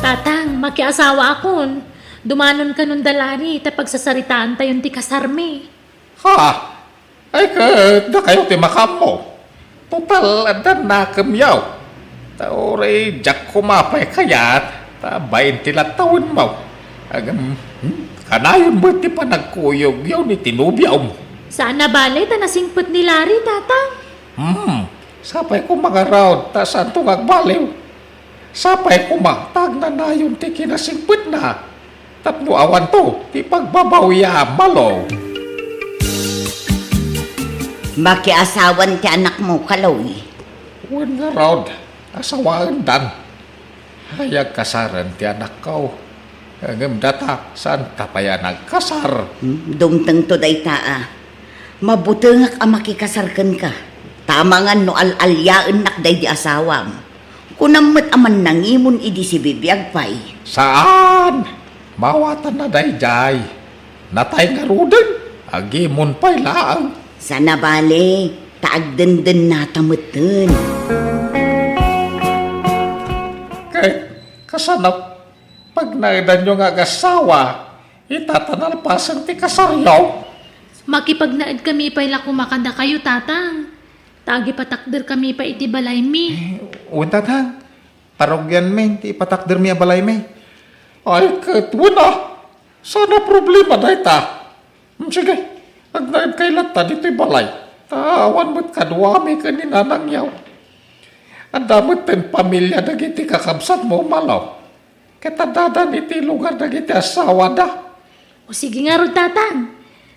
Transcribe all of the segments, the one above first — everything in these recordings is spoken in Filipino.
Tatang, makiasawa akon. Dumanon ka nun dalari, tapag sasaritaan tayon ti kasarmi. Ha? Ay da kayo ti makam mo. Total, adan na kamyaw. Taore, jak kumapay kayat. Ta 20 taon mo. Agam, kanayon ba ti panagkuyog yaw ni tinubyaw mo? Saan na bale, tanasingpot ni Larry, tatang? Sapay ko mga round, ta saan to agbaliw. Sapay ko tag na nayon ti kinasingpot na. Tapno awan to, ti pagbabawya malo. Makiasawan ti anak mo, Kaloy. Wan nga round, asawaan dan. Hayag kasaran ti anak ko. Hanggang data, saan tapaya nagkasar? Dumteng to day taa. Mabutengak ang makikasarkan ka. Tama nga no al-alyaan nak day di asawam. Kunamat aman nangimon idi si bibiyag pay. Saan? Mawatan na dayjay. Natay nga ruden, agimon pa'y laang. Sana bale, taagdenden na tamutin. Kay, kasanap, pag naidan nyo nga gasawa, itatanalpasan ti kasaryaw. Makipagnaad kami pa'y lakumakada kayo, tatang. Tagi patakder kami pa iti balay mi. Untat hang, parogyan men, ti patakder mi abalay me. Ay, katuna. Sana problema na ita. Sige, agnaid kay lata dito'y balay. Tawan mo't kadwami ka ni nanang yaw. Ang damot pen pamilya dagiti kakabsat mo malaw. Katadadan iti lugar dagiti asawa da. O sige nga ro, tatang.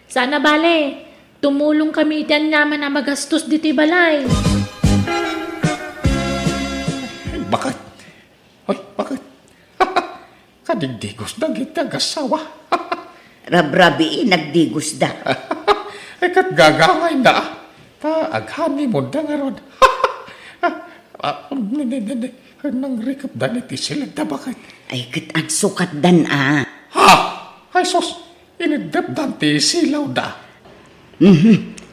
Sana bale, tumulong kami itian naman na magastos dito'y balay. Ay, bakit? Ay, bakit? Kadigdigos na giti agasawa. Rabrabi nagdigos da. Ay, kat gagangay na. Ta, aghani mo da nga ron. Nang rikap da niti sila da bakit? Ay kat sukat dan ah. Ha? Ay, sos, inidap dan ti silaw da.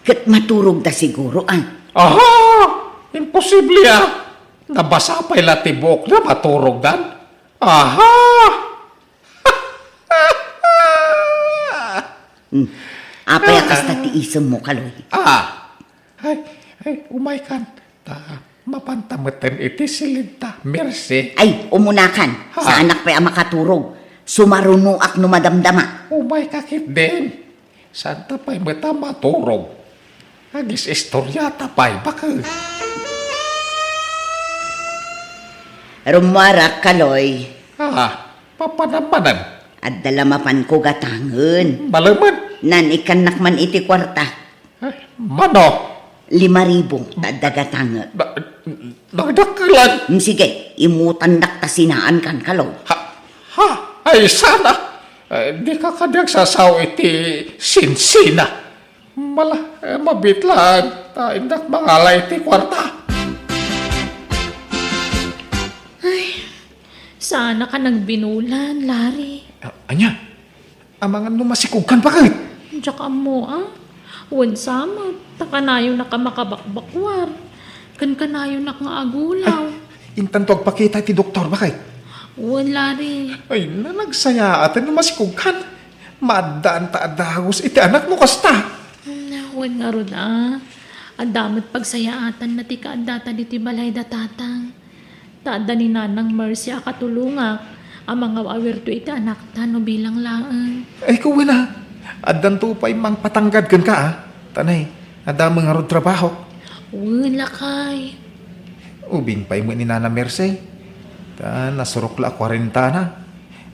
Kat maturog da siguro ah. Aha! Imposible ah. Nabasa pa'y latibok na maturog dan. Aha! Apay akas na tiisem mo, Kaloy. Ay, umay kan. Ta, mapantamatan iti silita. Mercy. Ay, umunakan. Sa anak pa'y makaturog. Sumaruno ak no madamdama. Umay kakit din. Santa pa'y mata maturog. Agis istoryata pa'y baka. Rumara, Kaloy. Papanamanan. At dalamapan ko gatangen. Malaman. Nan ikanak man iti kwarta. Ay, mano? 5,000 dadagatanga. Nagdakalan. Sige, imutan ta sinaan kan, Kaloy. Ay, sana. Di ka kadyag sasaw iti sinsina. Mabitlan. Indak mangalay iti kwarta. Sana ka nagbinulan, Larry. Anya, amangan no masikugan pa kahit. Tsaka mo, ah. Wan sama, takanayo na ka makabakbakwar. Kanayo na nga agulaw. Intan to agpakita ti doktor ba kahit? Wan, Larry. Ay, nagsaya atan no masikugan. Madaan ta adagos iti anak mo kasta. Wan nga ron, ah. Ang damot pagsayaatan na ti kaadata diti balay da tatang. Tada ni Nanang Mercy akatulungak. Ang mga awirto iti anak tano bilang laan. Ay, kuwi na. Adan to pa'y mang patanggad kan ka ah. Tanay, adamang nga ron trabaho. Wan, lakay. Ubing pa'y mo ni Nana Mercy. Ta, nasurok la 40 na.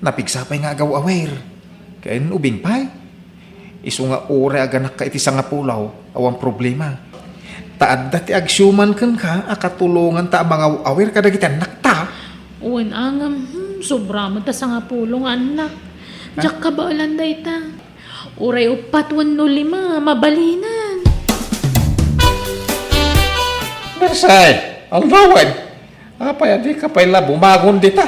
Napigsa pa'y nga agaw aware. Kain ubing pa'y. Isu nga ore aganak ka iti nga pulaw. Awang problema. Taad dati agsyuman kan ka, akatulungan ta mga aware ka dagitan nakta. Wan, angam. Sobra mo ta sa nga pulong anak. Diyak ka ba alanday ta? Uray upat 105, mabalinan. Mersay, ang lawan. Apay, di ka pa'y bumagon dita.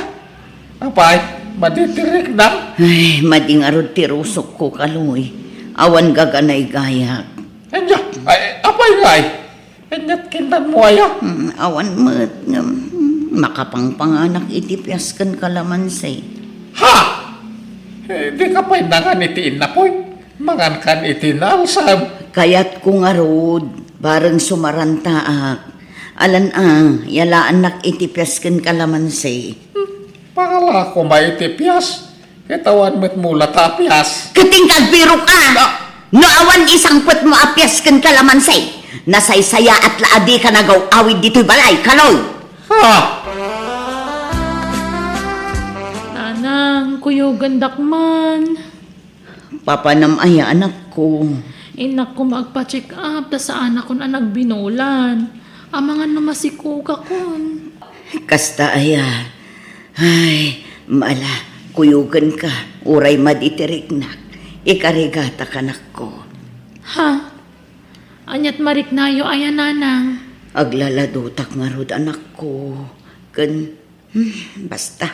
Apay, maditirik na. Ay, mading arod tirusok ko, Kaloy. Awan gaganay gayak. Anya, ay, apay ngay. Anyat kintan mo aya. Awan mat. makapangpanganak iti piyasken kalamansi. Ha! Di ka pa'y nangan itiin na po'y. Mangan kan itinalsam. Kayat ko nga rod, bareng sumarantaak. Yalaan nak iti piyasken kalamansi. Pala ko maitipyas. Kitawan mo't mula tapyas. Katingkag biro ka! No awan isang put mo apyasken kalamansi. Nasaysaya at laadi ka nagaw-awid dito'y balay, kaloy! Ha! Nanang, kuyo gandak man. Papanam ay anak ko. Inak ko magpa-check up, ta sa anak ko na nagbinulan. Amangan na masikuka kon. Kasta aya. Ay, maala, kuyugan ka. Uray maditiriknak. Ikarigata kanak ko. Ha? Anyat mariknayo ayan nanang. Aglaladutak nga rod anak ko. Basta.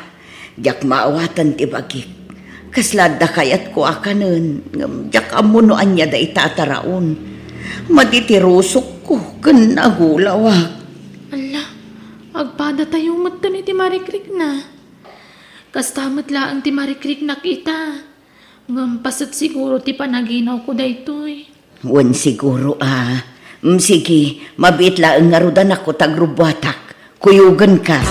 Diyak maawatan ti bagik. Kaslada kayat ko akanon. Diyak amunoan niya da itataraon. Maditirusok ko. Agulawak. Ala, agpada tayo matan iti marikrik na. Kastamot laang ti marikrik na kita. Ngampasat siguro ti panaginaw ko daytoy. Wan siguro sige, mabit laang nga rodan ako tagrubwatak. Kuyugan ka.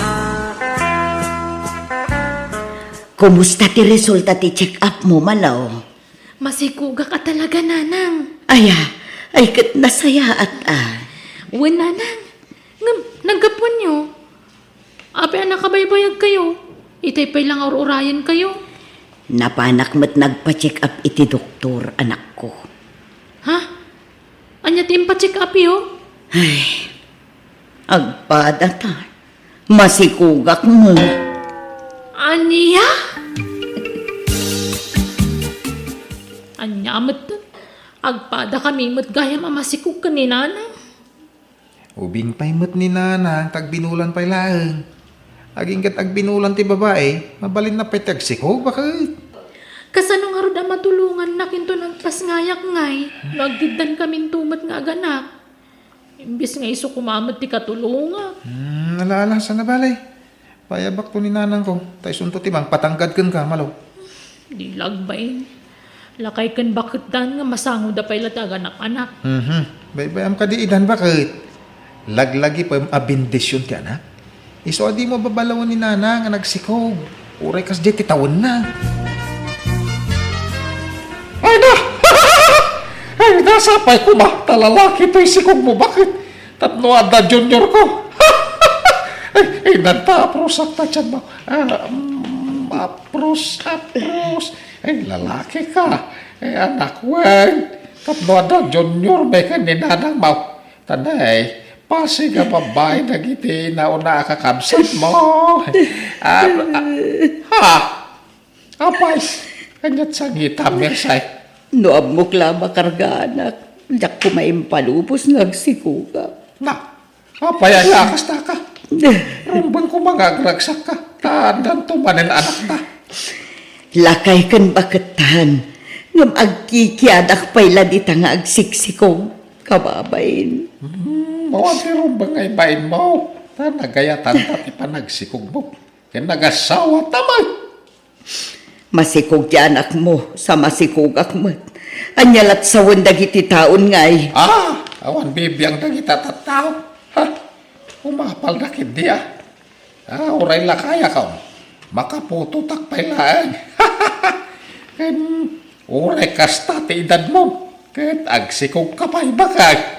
Kumusta ti resulta ti check up mo, malaw? Masikuga ka talaga, nanang. Ay kat nasaya at Wen, nanang. Naggapuan nyo. Ape nakabaybayag kayo. Itay lang urayan kayo. Napanak mo't nagpa-check up iti doktor, anak ko. Ha? Anya timpa check up yo? Ay, agpadata. Masikugak mo. Anya? Anya amat agpada kami mo't gayam amasikog ka ni nanang. Ubing pa'y mo't ni nanang, tagbinulan pa'y laang. Aging kat agbinulan ti babae, mabalin na pa'y tagsiko, bakit? Kasano nga ro da matulungan na kinto ng pasngayak ngay. Nagdidan kaming tumat nga aganak. Imbis nga iso kumamat ti katulungan. Alaala, sana balay. Payabak to ni nanang ko, tayo sunto timang patanggad kan ka, malaw. Di lagbain. Lakay kan bakit dan nga masango da pa'y latagan anak. Baybayam ka di idan, bakit? Laglagi pa yung abindisyon ti anak. Iso adi mo babalawan ni nanang nga nagsikog. Uray kas di titawan na. Ay na! Ay nasapay ko ba? Talalaki to'y sikog mo. Bakit? Tatno ada junior ko. Ay nagta-apros ak ta dyan mo. Apros. Ay lalaki ka. Ay anak wen. Tatno ada junior. May kaninanang mo. Tanay. Pasi ka babae na giti na una kakabsat mo. Apay. Kanyat sa ngita, Mersay. Noab mo klaba karga anak. Diyak ko maimpalubos nagsikuga. Na, apay ay akas ta ka. Rumbang ko magagragsak ka. Tandang tumanin anak ta. Lakay kan bakatan. Ngam agkikiadak pa'y ladita nga agsiksikong kababain. Mawanti rumbang ay bain mo. Ta nagayatan ta ti panagsikog mo. Kaya nagasawa tamay. Masikog ti anak mo sa masikugak mo. Anyalat sa wendag iti taon ngay. Awan bibiyang nagita tattao. Ha? Umapal na kindi uray lakaya ka. Makaputo takpay laang. Ken uray kasta ti edad mo. Ket agsikog ka pa'y bakag.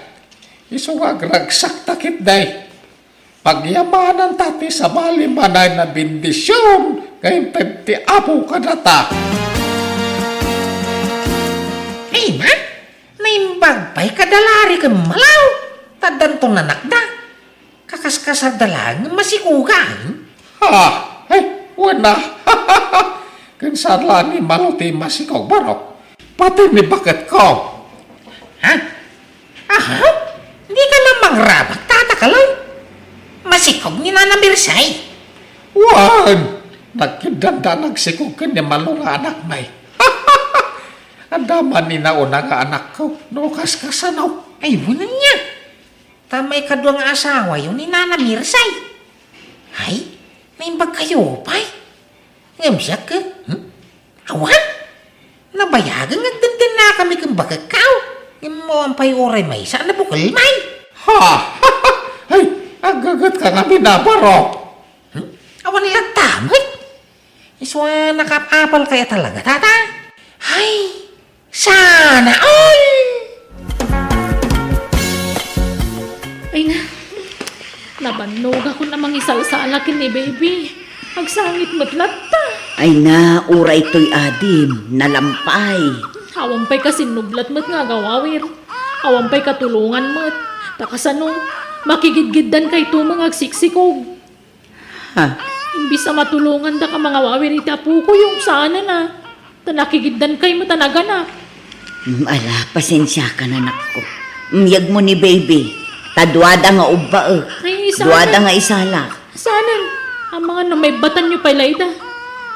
Isungag ragsak takit day. Pagyamanan tati sa malimanay na bendisyon. Kaya ti apo ka na ta. Ay ma, naimbag pa'y kadalari ka malaw. Tadan to nanak na. Kakaskasar dalang masikugan. Ay, wala. Kansala ni maluti masikaw barok. Pati ni bakit ko. Ha? Aha? Hindi ka namang rabak tatakaloy. Masikog ni Nana Mirsay. Wan! Nagkidanda nagsikog ka ni malong anak may. Andaman ni nauna nga anak ko. Nukas ka sanaw. Ay, bunan niya. Tamay kadwa nga asawa yun ni Nana Mirsay. Ay, naimbag kayo, pay. Ngam siya ka? Awan? Nabayagan nagdandan na kami kang bagakaw. Ngam mo ang pay oray may saan na bukal may. Ha! Ay, agagat ka nga binabarok. Awan nila tamay. Iswa nakapapal kaya talaga, tata. Ay, sana all! Ay na, nabanog ako namang isalsala ni baby. Agsangit mo't latta. Ay na, uray to'y adim, nalampay. Awampay kasi nublat mo't nga gawawir. Awampay katulungan mo't. Takasano, makigidgiddan kay tumang agsiksikog. Ha? Imbis na matulungan da ka mga wawir itapu ko yung sana na. Tanakigiddan kay mo tanaganap. Ala, pasensya ka na ko. Yag mo ni baby. Tadwada nga ubba Ay, sana. Duwada nga isala. Sana, ang mga may batan nyo pa layda.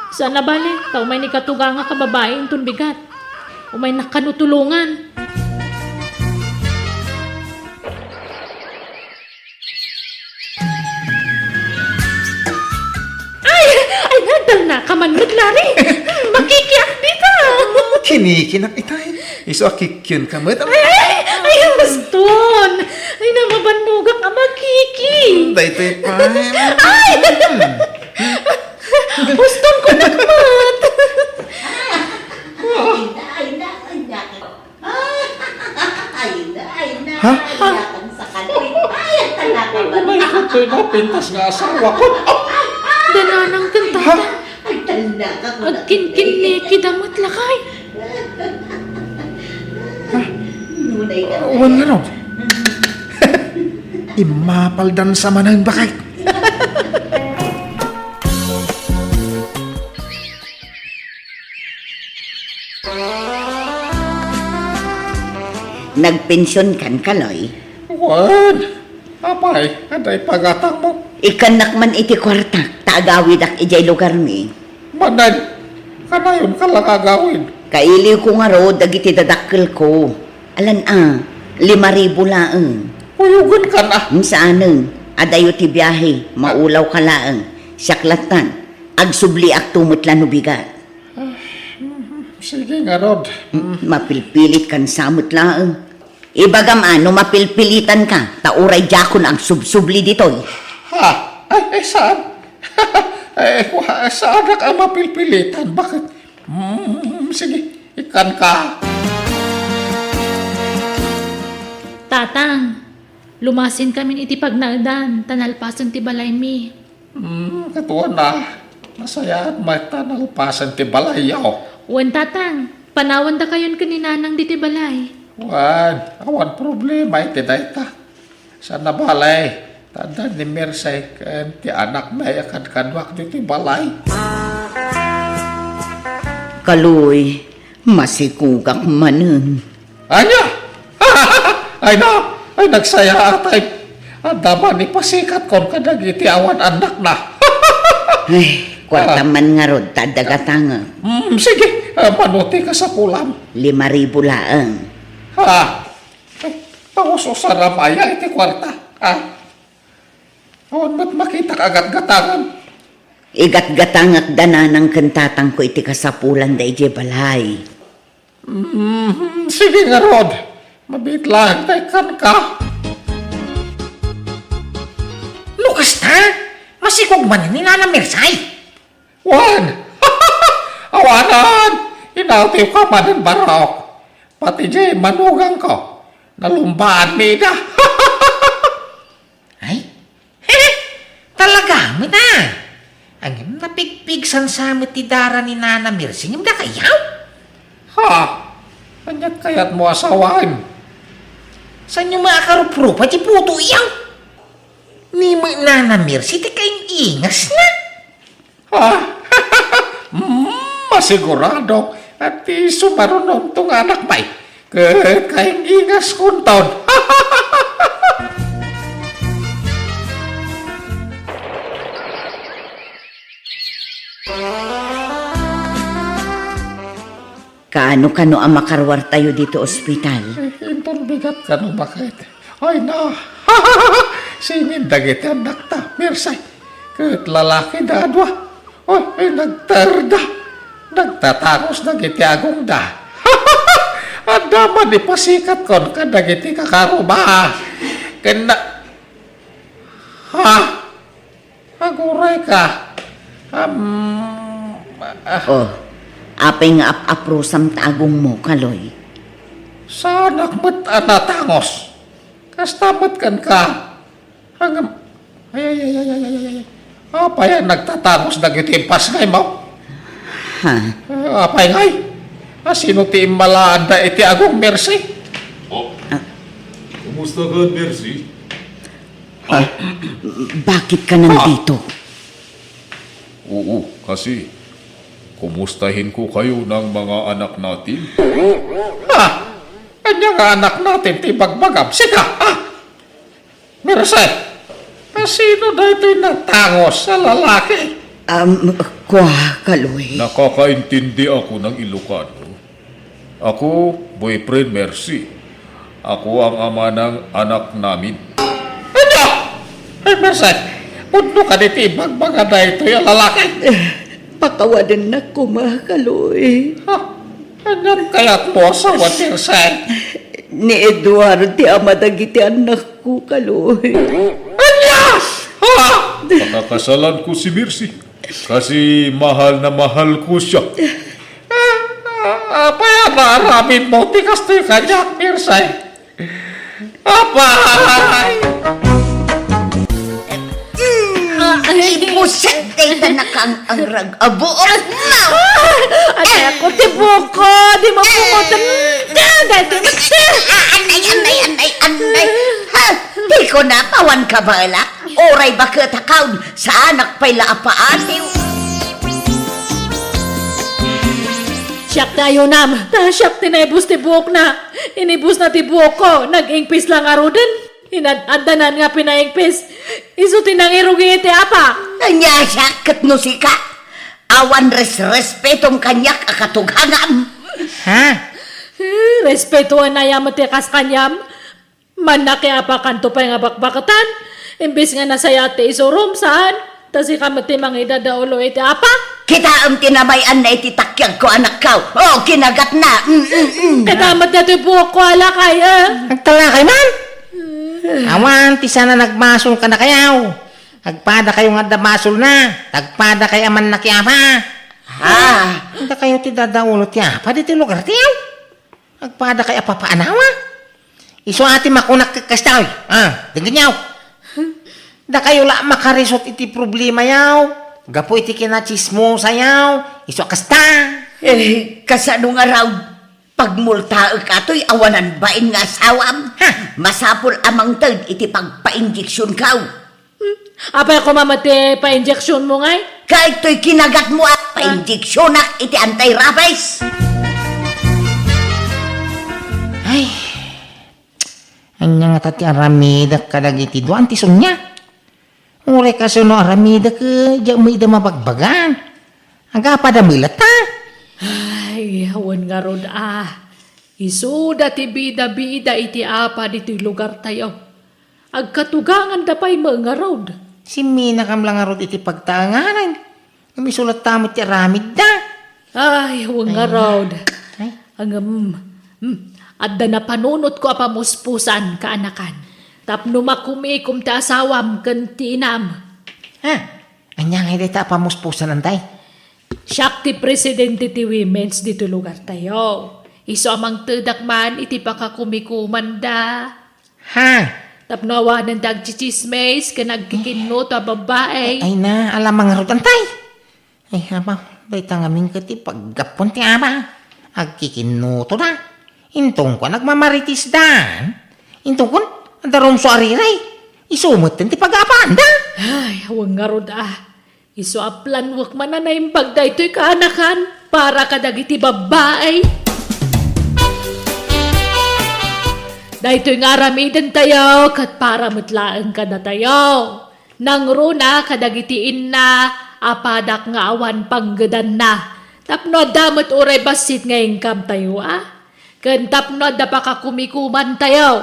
Sana bale, tao may nikatuga nga kababaeng tunbigat. O may nakanutulungan. Ay, nadal na kamanod, Lari. Makikiyak dito. Kinikinak itay. Iso akikyun ka mo't. Ay, Baston. Ay, namabanuga ka makiki. Daytoy pay. Baston ko nakmat. Ha? May kuto'y napintas nga asawa ko. Dananang kanta. Agkinkin ni kidamot lakay. Uwan nga ron. Imapaldan sa manang bakay. Nagpensyon kan kaloy. Wan, apay, aday pagatang mo. Ikanak man iti kwarta, taagawid ak ijay lugar mi. Manay, kanayon ka lang agawin. Kailiw ko nga ro, dagiti dadakkel ko. Alan 5,000 laang. Puyugan ka na. Saanen, adayo ti biyahe, maulaw ka laang. Siaklatan, agsubli ak tumutlan bigat. Sige nga, Rod. Mapilpilit kan samot laang. Ibagam mapilpilitan ka, tauray jakon ang subsubli ditoy. Ha? Ay, saan? Saan ka mapilpilitan? Bakit? Sige, ikan ka. Tatang, lumasin kami iti pagnaldan, tanalpasan ti balay mi. Katuwa na. Masaya at may tanalpasan ti balayaw. Wan tatang, panawan da kayon kaninanang diti balay. Wan, awan problema iti dayta. Sa nabalay, tanda ni Mersay, kan ti anak na yakan kanwak diti balay. Kaloy, masikugak manen. Anya? Ay na, ay nagsaya atay. Ang daman ni pasikat kon kadagiti awan anak na. Ay, kwarta man nga rod, tadagatanga. Sige, manuti ka sa pulam. 5,000 laang. Ha? Pauso sa ramaya iti kwarta. Ha? Awan ba't makita kagat-gatangan? Igat-gatangak dananang kantatang ko iti kasapulan da ije balay. Sige nga, Rod. Mabit lang, taykan ka. Lukas ta, masikog man ni Nana Mersay. Wan! Awanan! Inatiw ka man ng barok. Pati jay manugang ko. Nalumbaan mi na. Ay, talaga mo na. Ang napigpigsan sa ti dara ni Nana Mersay, ngam da kayaw. Ha? Anyat kayat mo asawain? Saan yung mga karup-rupa, ti puto iyaw? Ni mo Nana Mersay, ti kayong ingas na. Ha? Masigurado at sumarunon tong anak bay. Kayang ingas kunton. Kaano-kano ang makarwar tayo dito ospital? Intong bigat ka bakit? Ay na. Singin dagiti anak ta. Mersay. Kahit lalaki na adwa. Oy, ay nagtarda. Nagtatangos na giti agong da. Ang daman ipasikat kon ka nagiti kakaruma. Kena... Ha? Aguray ka. Oh, apay nga ap-aprosam tagong mo, Kaloy. Sa anak mo't anatangos. Kastamat kan ka. Hanggang... Ay. Apay ang nagtatangos na gitimpas ngay mo. Ha? Apay ngay. Sino ti imalaanda iti agong mercy? Kumusta ka, Mercy? Bakit ka nandito? Oo, kasi kumustahin ko kayo ng mga anak natin. Ha? Kanya nga anak natin ti bagbagam. Sika, ha? Mercy, sino na ito'y natangos sa lalaki? Kwa, Kaloy. Nakakaintindi ako ng Ilocano. Ako, boyfriend Mercy. Ako ang ama ng anak namin. Ano? Ay, Mercy, puno ka dito ibagbaga na ito'y lalaki. Pakawadan na ko, Kaloy. Ha? Anyan kaya't mo sa Mercy? Ni Eduardo ti amadagiti anak ko, Kaloy. Anyas! Ha? Pakakasalan ko si Mercy. Kasi mahal na mahal ko siya. Apay, naaramin mo, tikas to'y kanya, Mercy. Apay! Ipusak kay tanakang ang rag-abuot na. Ay, ako tibuko, di mo pumutan ka, dahil Anay. Ha? Di ko na pawan ka bala. Oray ba katakaw sa anak pa'y laapaatiw. siyak tayo nam. Siyak tinibus tibuk na. Inibus na tibuk ko. Nag-ingpis lang arudan. Inadanan nga pinaingpis. Iso tinangirugi iti apa. Anya siya katno si ka. Awan respetong kanyak akatughangam. Ha? Respetuan na yamat kas kanyam. Manaki apa kanto pa nga bakbakatan. Imbis nga nasayate isurum saan. Tasi kamati mga idadaulo iti apa. Kita ang tinabayan na ititakyag ko anak ka. Oh, kinagat na. Kadamat na ito buhok ko ala kaya. Nagtalakay man? Awan, ti sana nagmasol ka na kayaw. Agpada kayo nga damasol na. Tagpada kay aman na kiyapa. Ha? Hindi kayo ti dadaulo ti apa. Di ti lugar tiyaw. Agpada kay apa paanawa. Iso ati makunak kakastaw. Tingin niyaw. Da kayo la makarisot iti problema yaw. Gapo iti kinachismo sayaw. Iso kasta. Kasano nga raw pagmulta ka to'y awanan bain nga asawam. Masapul amang tag iti pagpa-injeksyon ka. Apa ako mamati pa-injection mo ngay? Kahit to'y kinagat mo at pa-injeksyon na iti anti-rabies. Ay. Anya nga tati aramida kadagiti duan ti sunya. Ure kasi no aramida ka diya mo ida mabagbagan. Aga pa da milata. Ay, hawan nga rod Isuda ti bida-bida iti apa dito'y lugar tayo. Agkatugangan da pa'y mga rod. Si Mina kam lang arot iti pagtanganan. Misulat tamot ti aramid da. Ay, hawan nga rod. Ay. Adda na panunot ko apamuspusan kaanakan. Tapno makumikum ti asawam ken ti inam. Ha? Anya nga iti pamuspusan antay. Siyak ti presidente ti women's dito lugar tayo. Iso amang tedakman iti pakakumikuman da. Ha? Tapno awanan dagchichismes ken nagkikinno ta babae. Ay na, alam mga arot antay. Ay haba, baita ngamin ka ti paggapon ti ama. Agkikinuto na. Intong ko nagmamaritis dan. Intong ko, darom so ariray. Isumot ti pag-apaan da. Ay, hawang nga rod Iso aplan wak mananayim pagdaytoy kaanakan para kadagiti babae. Daytoy nga ramidan tayo kat para mutlaan ka na tayo. Nang runa kadagiti inna apadak nga awan panggadan na. Tapno damot uray basit nga ingkam tayo Ken tapno da pa kumikuman tayo.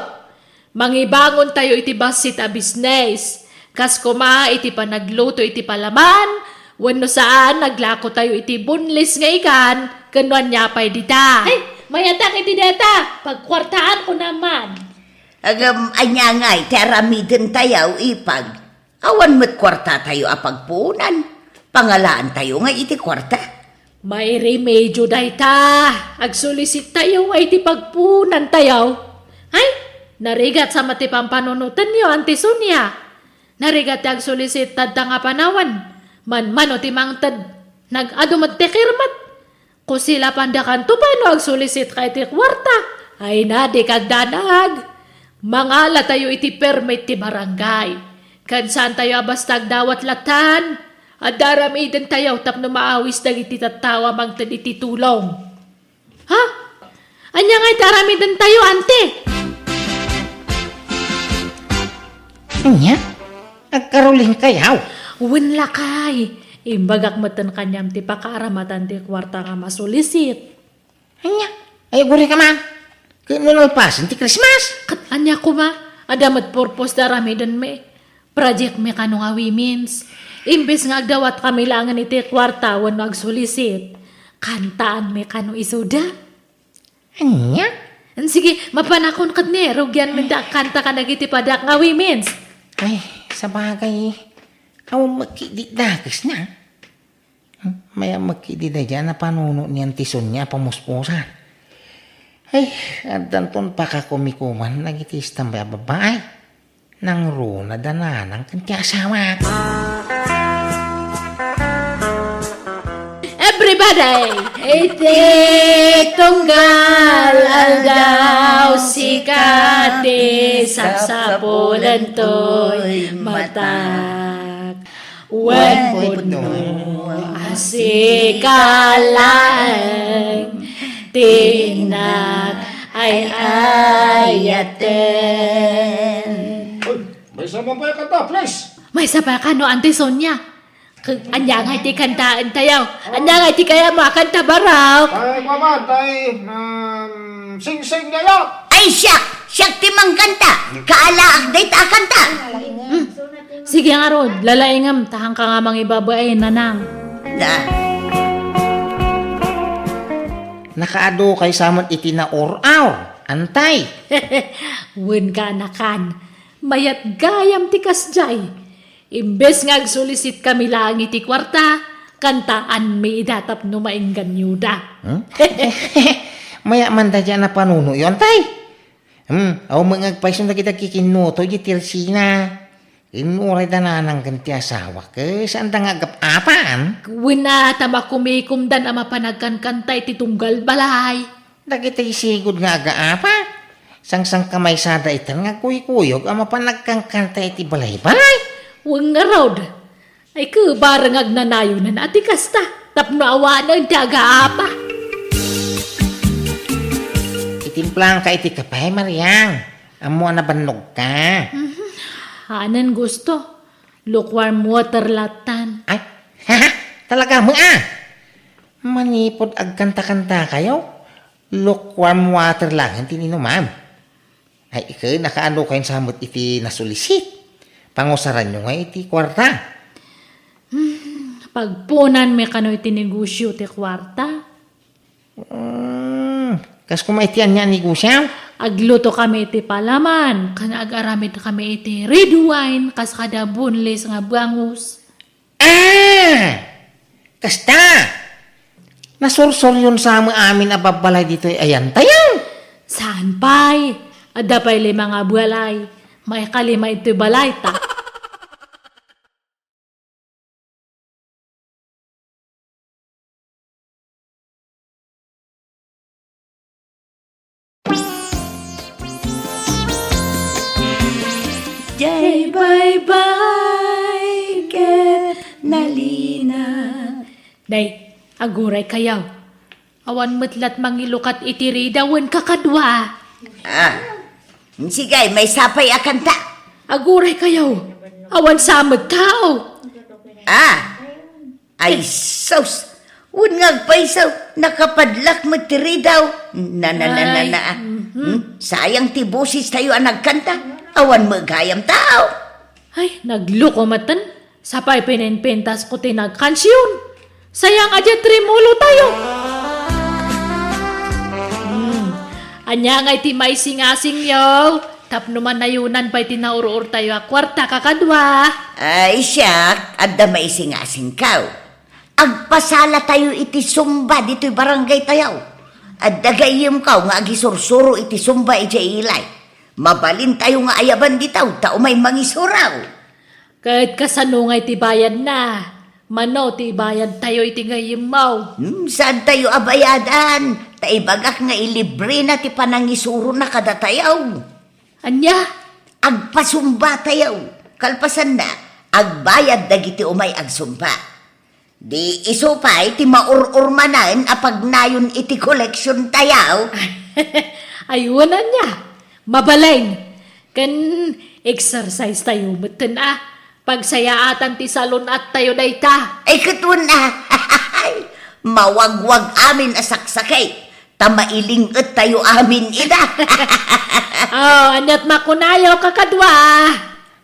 Mangibangon tayo iti basit a business. Kas kuma iti pa nagluto iti palaman, wano saan naglako tayo iti bunlis nga ikan, kanuan niya pa'y dita. Ay, mayatak iti data, pagkwartaan ko naman. Agam, anya ngay, teramiden tayo ipag. Awan mo't kwarta tayo apagpunan. Pangalaan tayo nga iti kwarta. May remedyo dayta, agsulisit tayo nga iti pagpunan tayo. Ay, narigat sa matipang panunutan niyo, Auntie Sonia. Narigat agsulisit tad nga panawan. Man o timang tad, nag-adumat tekirmat. Kung sila pandakan to, paano agsulisit ka iti kwarta? Ay na, di kagdanag. Mangala tayo iti permit ti barangay. Kansan tayo abastag dawat latan. At darami din tayo tapno maawis dag iti tatawa magtad iti tulong. Ha? Anya nga'y darami din tayo, ante? Anya? Agkaruling kayaw. Uwan lakay. Imbagak matan kanyam ti pakaramatan ti kwarta nga masulisit. Anya? Ay, guri ka man. Kinunalpasan ti Christmas. Kat anya ko ma, adamat purpose darami din me. Project me kano nga women's. Imbes nga agdawat kami langan iti kwarta wan magsulisit. Kantaan me kano isuda. Anya? Sige, mapanakon kat ni. Rugyan me da kanta ka nagiti padak nga women's. Ay, sa bagay, aw magkidit dakis na. Maya magkidit na dyan na panuno niyan tison niya pamuspusan. Ay, adanton pa ka kumikuman, nagitis tambay babae. Nang runa dananang kanya asawa. Everybody, iti tunggal aldaw sikati sapsapulan to'y matak. Wen puno asikalang tinak ay ayaten. May sama pa yung kanta, please. May sapa ka no, Auntie Sonia. Anya nga iti kantaan tayo. Anya nga iti kaya makanta baraw. Ay, maman, tay, sing-sing na yan. Ay, siyak timang kanta. Kaalaak day ta kanta. Sige nga Rod, lalaingam, tahang ka nga mga ibabae, nanang. Na, Nakaado kay samot iti na or-aw. Antay. Wen ka nakan. Mayat gayam ti kasjay. Imbes nga agsulisit kami lang iti kwarta, kantaan may idatap no mainggan yuda. Maya man da dyan na panuno yun, tay. Aw mga agpaisun na kita kikinuto, iti tirsina. Inuray da na ng ganti asawa ka, saan da nga agapapaan? Wen na tama kumikumdan ama panagkankanta iti tunggal balay. Dagiti sigod nga agaapa. Sang-sang kamay sada itan nga kuy-kuyog, ama panagkangkanta iti balay-balay. Wen nga Rod, ay barang agnanayo na ati kasta, tapno awanan ti agaapa. Itimplang ka iti kapay, Mariang. Amo na bannog ka. Hanan gusto, lukewarm water latan. Ay, talaga mo Manipod agkanta-kanta kayo. Lukewarm water lang, hindi ma'am. Ay, nakaano kayo samot iti nasulisit. Pangusaran nyo nga iti kwarta. Pagpunan may kano iti negosyo ti kwarta. Kas kumaitian niya ni Gusyaw? Agluto kami iti palaman. Kanag-aramid kami iti red wine. Kas kada bunlis nga bangus. Kasta! Nasursor yun sa amin ababalay dito ayan tayo. Saan pa'y? Ada pa'y lima nga balay. May kalima iti balay ta. Jai bye-bye, ket nalina. Day, aguray kayaw. Awan metlat mangilukat iti ridawan kakadwa. Sigay, may sapay akan ta. Aguray kayaw. Awan samad tao. Ay sos. Un ngagpaisaw, nakapadlak mo tiri daw. Sayang ti busis tayo ang nagkanta. Awan magayam tao. Ay, nagluko matan. Sapay pinenpentas ko tinagkansyon. Sayang adya trimulo tayo. Anya nga iti may singasing yaw. Tapno man nayunan pa iti naurur tayo kwarta kakadwa. Ay, siyak, adda maisingasing kaw. Agpasala tayo iti sumba dito'y barangay tayaw. Adda gayem kaw nga agisursuro iti sumba iti ilay. Mabalin tayo nga ayaban ditaw, tao may mangisuraw. Kahit kasanungay ti bayad na. Mano ti bayad tayo iti gayem maw. Saan tayo abayadan? Taibagak nga ilibre na ti panangisuro na kada tayaw. Anya? Agpasumba tayaw. Kalpasan na, agbayad dagiti umay agsumba. Di isupay ti maururmanan apag nayon iti koleksyon tayaw. Ayunan niya. Mabalain. Kan exercise tayo. Betin pagsayaatan ti salon at tayo dayta. Ay katun na. Mawagwag amin asaksakay. Tamailingat tayo amin ida. Anyat makunayo kakadwa.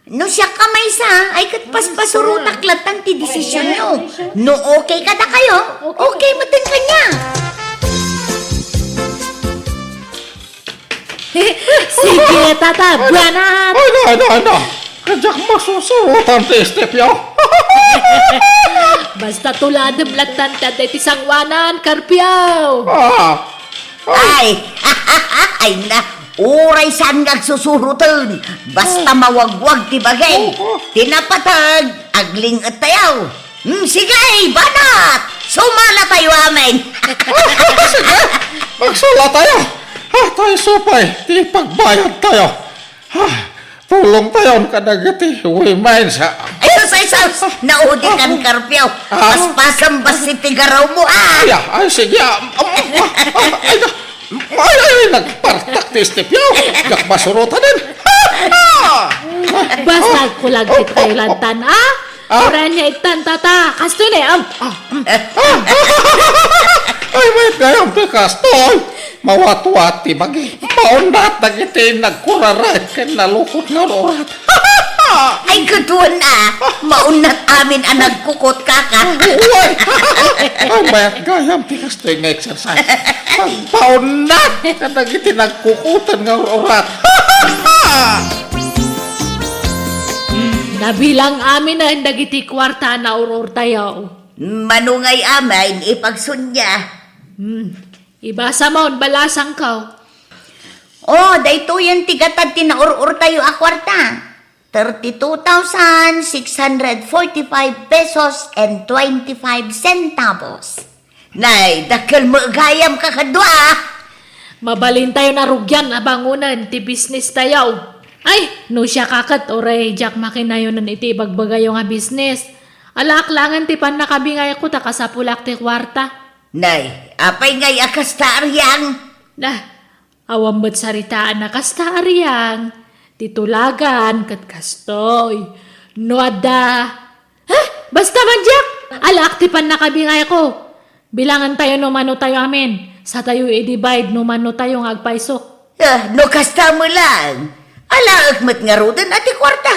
No siya kamay sa, ay katpaspasurutak latan ti desisyon nyo. No okay ka na kayo, okay matin kanya. Sige, tata, buwanat. Ano. Kadyak masusurutan ti Estepyo. Basta tuladem latan tada iti sangwanan, karpiyaw. Ay, ay na, uray saan nga susurutan. Basta mawagwag ti bagay. Tinapatag, aglingat tayaw. Sige, banat! Sumala tayo amin. Magsala tayo. Tayo supay, di pagbayad tayo. Tulong tayo kadagati. Wimain sa... Ay, sus, naudi kan karpyaw. Paspasam basi tigaraw mo, Ay, sige. Ay, nagpartak ti Estepyo. Yak masurutan din. Basta kulagkit kayo lantan, Ura niya itan, tata. Kasto na, Ay, wait gayam ti kastoy. Mawat-wati bagi. Maundat nagiti nagkurarat ken nalukot nga orat. Ay, katuan maunat amin ang nagkukot kaka. Uy! Ay, mayat gayam ti kastoy nga exercise. Maundat ka nagiti nagkukutan nga orat. Nabilang amin na dagiti kwarta na urur tayo. Manungay amin, ipagsunya. Ibasa mo, balasang ka. Dayto yan tigatad tinaurur tayo akwarta. 32,645 pesos and 25 centavos. Nay, dakal mo gayam kakadwa. Mabalin tayo na rugyan abangunan ti business tayo. Ay, no siya kakat oray jak makinayon nan iti bagbagayo nga business. Alaaklangan ti pan nakabingay ko ta kasapulak ti kwarta. Nay, apay ngay akas taaryang. Awam mo't saritaan na kasta aryang. Titulagan kat kastoy. No ada. Basta man jak. Alaak ti pan nakabingay ko. Bilangan tayo no mano tayo amin. Sa tayo i-divide no mano tayo ng agpaisok. No kasta mo lang. Alaak mat nga rudan ati kwarta.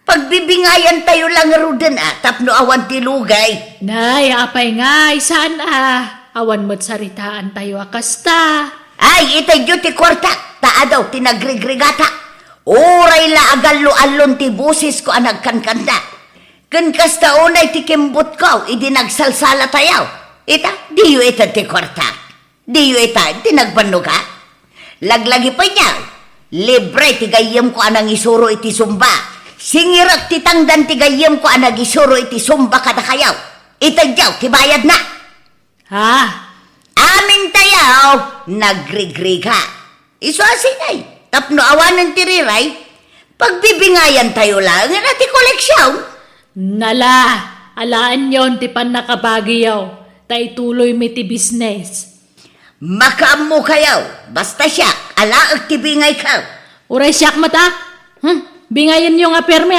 Pagbibingayan tayo lang rudan tapno awan ti lugay. Nay, apay ngay, saan Awan mo't saritaan tayo akasta. Ay, itay ti kwarta. Taa daw, tinagrigrigata. Uray la agalo-alon ti busis ko anagkankanta. Kan kasta unay ti kimbot ko, idinagsalsala tayaw. Ita, diyo ita ti kwarta. Diyo ita, tinagpano ka. Laglagi pa niya. Libre ti gayem ko anang isuro iti sumba. Singirak ti tangdan ti gayem ko anang isuro iti sumba kada kayaw. Ita diyaw, ti bayad na. Amin tayaw, nagrigriga. Iso asinay, tapno awanan tiriray, pagbibingayan tayo lang, nga ti koleksyon. Nala, alaan yon ti pan nakabagiyaw, tay tuloy mi ti business. Makaam mo kayaw, basta siya, alaag ti bingay ka. Uray siyak mata, bingayan nyo nga perme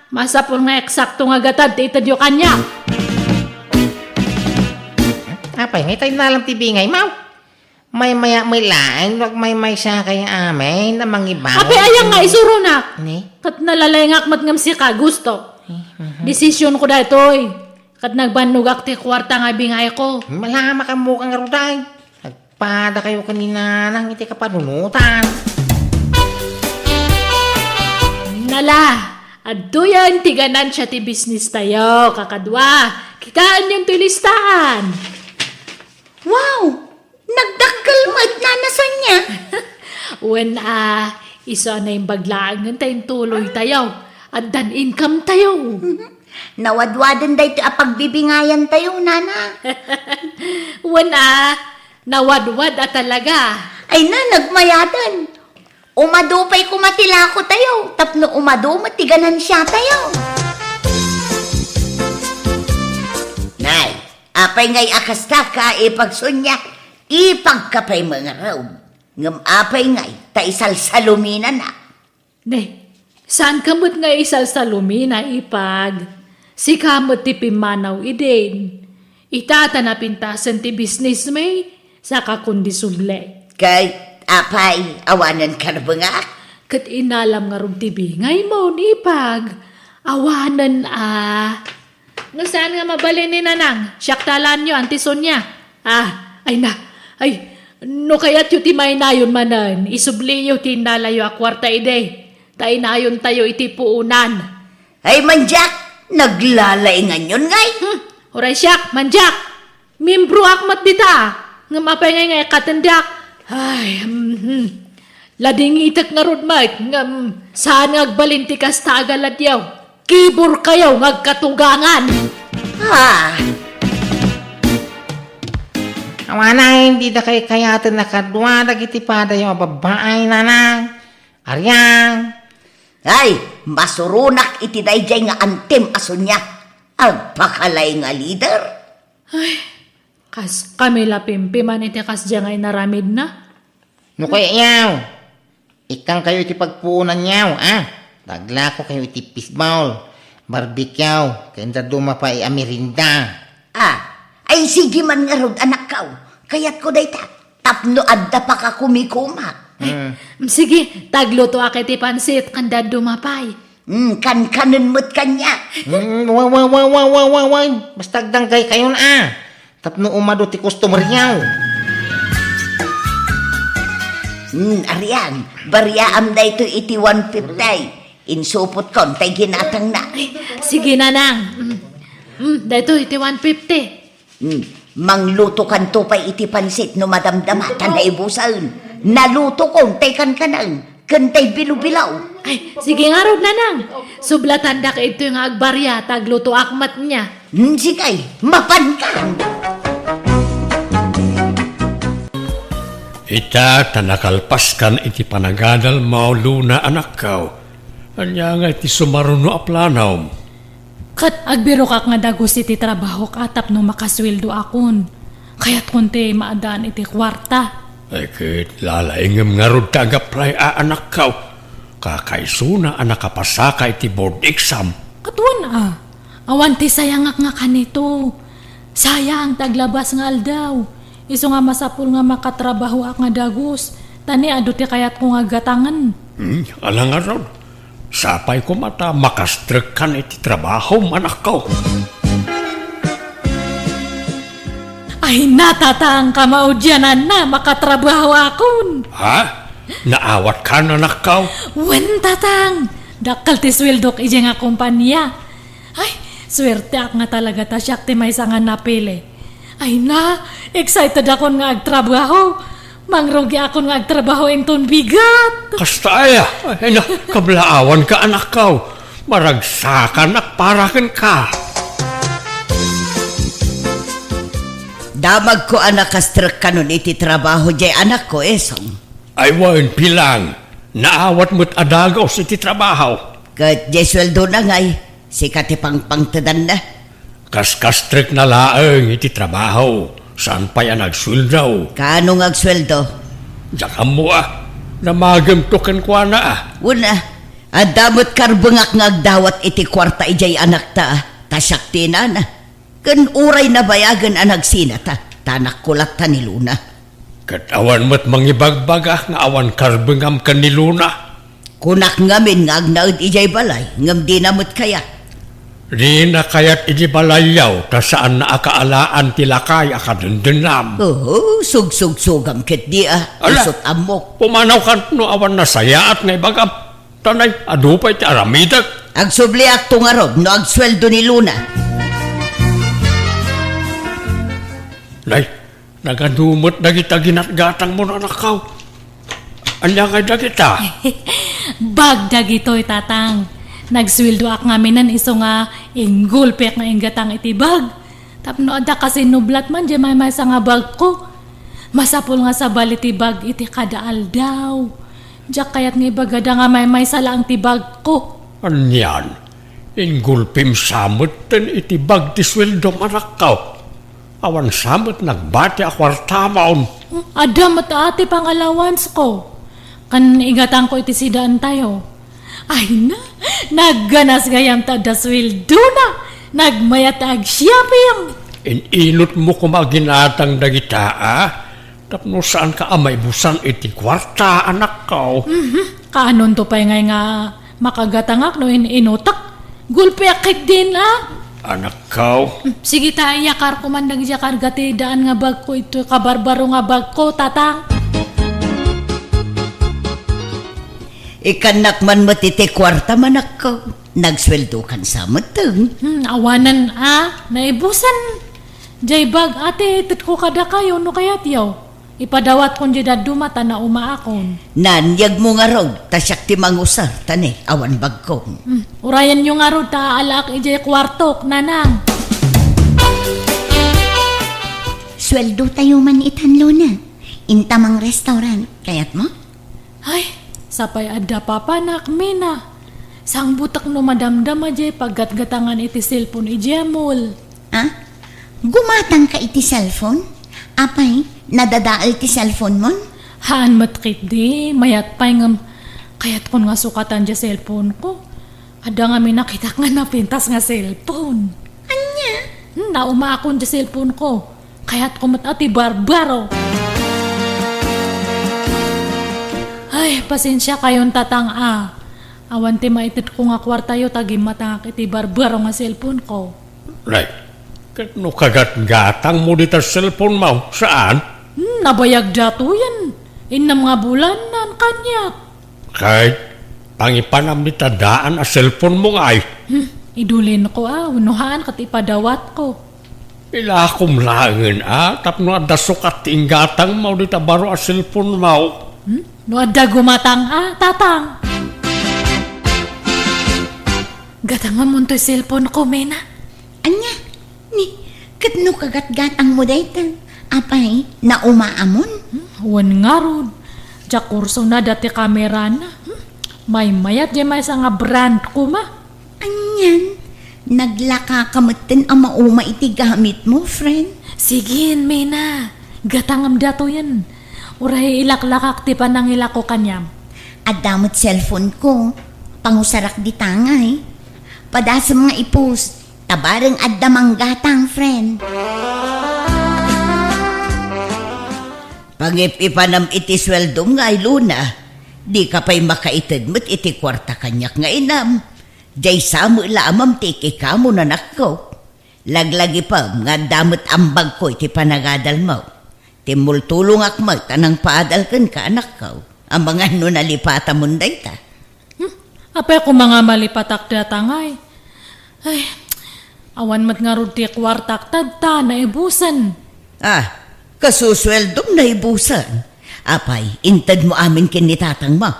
masapon nga eksakto nga gatad, ti itadyo kanya. Apay, ngay tayo nalang tibingay, mau. May maya may laing, wag may sa kay amin na mangibaw. Ape ayang nga isuro na. Ni? Kat nalalengak mat ngam si ka gusto. Desisyon ko da itoy. Kat nagbanugak ti kwarta nga bingay ko. Malama ka mo kang ruday. Nagpada kayo kanina nang iti kapanunutan. Nala, aduyan tiganan siya ti business tayo, kakadwa. Kitaan yung tulistahan. Wow! Nagdakkel mat na nasan niya. When isa na yung baglaan ng tayong tuloy tayo. At dan income tayo. Nawadwadan da ito apagbibingayan tayo, nana. When nawadwad at talaga. Ay na, nagmayadan. Umadupay kumatila ko tayo. Tapno umadu, matiganan siya tayo. Nay, apay ngay akasta ka ipagsunya. Ipagkapay mga raw. Ngam apay ngay, ta isal salumina na. Ne, saan kamot nga isal sa lumina ipag? Si kamot ti pimanaw idin. Itata na pintasan ti business may sa kakundi suble. Kay apay, awanan ka na ba nga? Kat inalam nga rin ti bingay mo ni ipag. Awanan No saan nga mabalin ni nanang? Syaktalan nyo, Auntie Sonia. Ay na. Ay, no kaya't yu ti may nayon manan. Isubli yu ti nalayo a kwarta ide. Tay nayon tayo iti puunan. Ay manjak, naglalaingan yun ngay. Oray siyak, manjak. Mimbro akmat dita. Nga mapay ngay katendak. Ay, lading itak nga rodmat. Nga saan nga agbalinti kas tagalad yaw. Kibor kayaw ngagkatugangan. Awana, hindi da kay kayatan nakadwa, dagiti pada yung babae nanang. Aryang. Ay, masurunak iti dayjay nga antem aso niya. Agpakalay nga leader. Kas kami lapimpiman iti kas jangay naramid na. No kaya yaw. Ikang kayo iti pagpuunan yaw, Tagla ko kayo iti fishball. Barbecue. Kaya duma pa amirinda. Ay sige man nga rod anak kaw. Kaya't ko day tapno adda pa ka kumikuma. Sige, tagluto akit ti pansit kanda dumapay. Kan-kanon mo't kanya. Wow. Basta agdanggay kayo na, Tapno umado ti customer yaw. Ariyan, bariyaam da ito iti 150. Insupot kon, tay ginatang na. Sige nanang. Dito iti 150. Mangluto kan to pa iti pansit no madamdamatan na ibusaon. Naluto kong tay kan-kanang, kantay bilu-bilaw. Ay, sige nga rod nanang. Sublatan da ka ito yung agbarya, tagluto akmat niya. Sigay, mapankan. Ita tanakalpaskan iti panagadal mauluna anak kao. Anya nga iti sumaruno a planaw. Kat agbiro kak nga dagos iti trabaho katap no makasweldo akon. Kaya't kunti maadaan iti kwarta. Ay kit lalaingam nga rod tagapray a anak kao. Kakaisuna anak kapasaka iti board exam. Katuan awan ti sayangak nga kanito. Sayang taglabas nga aldaw. Iso nga masapul nga makatrabaho ak nga dagos. Tani ado ti kayat ko nga gatangan. Alang nga rod. Sapay ko mata makastrek kan iti trabaho anak ko. Ay natatang kamaudyanan na makatrabaho akon. Ha? Naawat ka na anak ko? Wen tatang. Dakal ti sweldo k ije nga kumpanya. Ay, swerte ak nga talaga ta siyak ti may nga napili. Ay na, excited akon nga agtrabaho. Mangrugi akon nga agtrabaho inton bigat. Kastaya, ay na, kablaawan ka anak ko. Maragsakan at parakan ka. Damag ko anak kastrek kanon iti trabaho jay anak ko esong. Ay wan pilang, naawat mo't adagaw sa iti trabaho. Kat jay sweldo na ngay, sikat ipang pangtadan na. Kaskastrik na laeng iti trabaho. Saan pa yan nagsuldaw? Kano nga sweldo? Diyan mo namagam token kwa na Una, adamot karbengak nga agdawat iti kwarta ijay anak ta, tasyak tinana. Kan uray na bayagan ang nagsina ta, tanak kulat ta ni Luna. Kat awan mo't mangibagbaga nga awan karbengam kan ni Luna. Kunak ngamin nga agnaud ijay balay, ngam di namot kaya. Di na kayat ijibalayaw ta saan na akaalaan tilakay akadendendam. Oo, sug-sug-sugam kit di Ala. isot amok. Pumanaw kan no awan na sayaat nga ibagam. Tanay, adupay ti aramidak. Agsubli akto nga rob, no agsweldo ni Luna. Nay, nagadumot dagita ginatgatang mo na nakaw. Anya nga dagita? Bagdag ito'y tatang. Nagswildo ak ngamin iso nga ingulpek nga ingatang itibag. Tapno ada kasi nublat man di may sa nga bag ko. Masapul nga sa balitibag iti kadaal daw. Diyak kayat ni bagada nga may sala ang tibag ko. Anyan, ingulpim samot ten itibag ti sweldo manakaw. Awan samot nagbati akwartamaon. Ada mata ati pang allowance ko. Kan igatang ko iti sidaan tayo. Ay na, nagganas gayam ta da sweldo na. Nagmayatag shopping. Ininot mo kumaginatang dagita tapno saan ka amay busan iti kwarta anak ko. Kaanon to pa'y ngay nga makagatangak no inutak. Gulpe akik din Anak ko, Sige ta, yakar ko man nang yakar gati daan nga bag ko ito kabarbaro nga bag ko, tatang. Ikanak man matiti kwarta manak ko. Nagsweldo kan sa mateng. Awanan naibusan. Jay bag ate, itit ko kada kayo no kaya tiyaw. Ipadawat kong jay dumata na umaakon. Nanyag mo nga rog, tasyak ti mangusar, tani, awan bag ko. Urayan nyo nga ro ta alak ijay kwartok, nanang. Sweldo tayo man itan Luna. Intamang restaurant. Kayat mo? Ay, sapay adda papanak, mina. Sang butak no madamdama jay paggatgatangan iti cellphone ijemol. Gumatang ka iti cellphone? Apay, nadadaal ti cellphone mon? Haan matkit di, mayat pa'y ngam. Kayat kon nga sukatan dya cellphone ko. Ada nga may nakita nga napintas nga cellphone. Anya? Naumaakon dya cellphone ko. Kayat ko ati barbaro. Ay, pasensya kayon tatang Awan ti maitit ko nga kwartayo tagim matangak iti barbaro nga cellphone ko. nay, kat no kagat-gatang mo dita cellphone mo, saan? Nabayag dato yan. Inam nga bulan nan kanya. Kahit pangipanam ni tadaan a cellphone mo nga ay. Idulin ko unuhaan kat ipadawat ko. Ila akong langan tapno adda sukat inggatang mo dita baro a cellphone mo. No adda gumatang tatang. Gatangan mo to'y cellphone ko, Mena. Anya? Ni, katno kagat-gat ang mo daytan. Apay, naumaamon? Wan nga ron. Diya kurso na dati kamera na. May mayat diya may nga brand ko ma. Anyan? Naglaka kamutin ang mauma iti gamit mo, friend. Sige, Mena. Gatangam dato yan. Uray ilaklakak ti panang ilako kanyam. Adamot cellphone ko. Pangusarak di tangay. Padasa mga ipus. Tabarang adamang gatang, friend. Pangipipanam iti sweldo nga ay Luna, di ka pa'y makaitid mo't iti kwarta kanyak nga inam. Jay samo lamam ti ikikamo na nakko. Laglagi pa nga damot ambag ko iti panagadal mo. Timultulong akmal tanang paadal kan ka anak ko. Ang mga no nalipata munday ta. Apay ko mga malipatak datangay. Ay, awan mat nga ron ti kwartak tadta na ibusan. Kasusweldong na ibusan. Apay, intad mo amin kinitatang mo.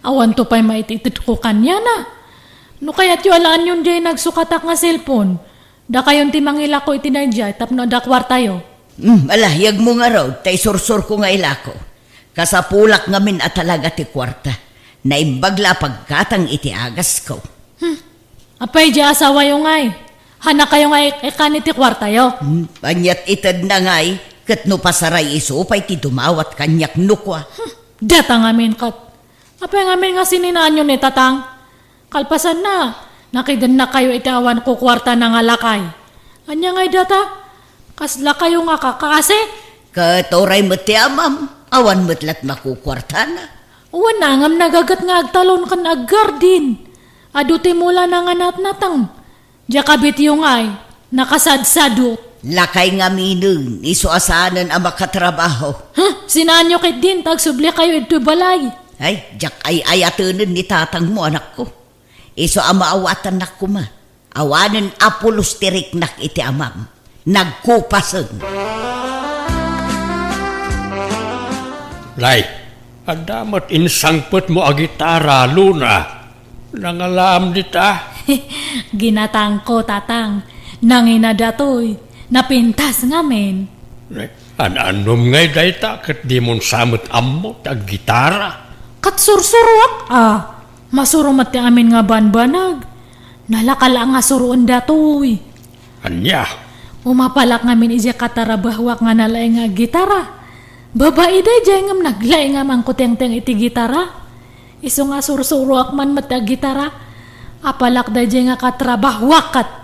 Awan to pa'y maititit ko kanya na. No kaya't yung alaan yun diyan nagsukatak nga cellphone. Da kayon ti mangila ko itinadya tapno da kwartayo. Alahiyag mo nga raw, tay sursur ko nga ilako. Kasapulak ngamin at talaga ti kwarta. Naimbagla pagkatang iti agas ko. Apay di asawa yung ngay. Hana kayo nga ikan iti kwartayo. Panyat itad na ngay, kat no pasaray iso, pa'y ti dumawat kanyak nukwa. Data ngamin kat. Apay ngamin nga sininaan yun ni tatang. Kalpasan na. Nakidan na kayo itawan ko kwarta na nga lakay. Anya ngay data? Kasla kayo nga kakaase? Kat oray mo't ti amam, awan mo't lat makukwarta na. Uwan na ngam nagagat nga agtalon kan aggardin. Adu ti mula na nga natnatang. Diya kabit yung ay, nakasadsadot. Lakay nga minun, iso asanan ang makatrabaho. Sinanyo kit din, tagsubli kayo ito balay. Ay, jak ay ayatunan ni tatang mo anak ko. Iso ang maawatan nak ko ma. Awanan apulos tirik nak iti amam. Nagkupasan. Lay, adamat insangpet mo a gitara, Luna. Nangalam dita. Ginatang ko, tatang. Nanginadatoy. Napintas ngamin. Anom ngay dayta kat di mon samot ammo tag gitara. Kat sursuruak, masurumat ti amin nga banbanag. Nalakala nga suruan datoy. Anya, Umapalak ngamin ija katarabahwak nga nalay nga gitara. Babae day jay ngam naglay nga mang kuteng-teng iti gitara. Iso nga sursuruak man mata gitara. Apalak day jay nga katrabahwakat.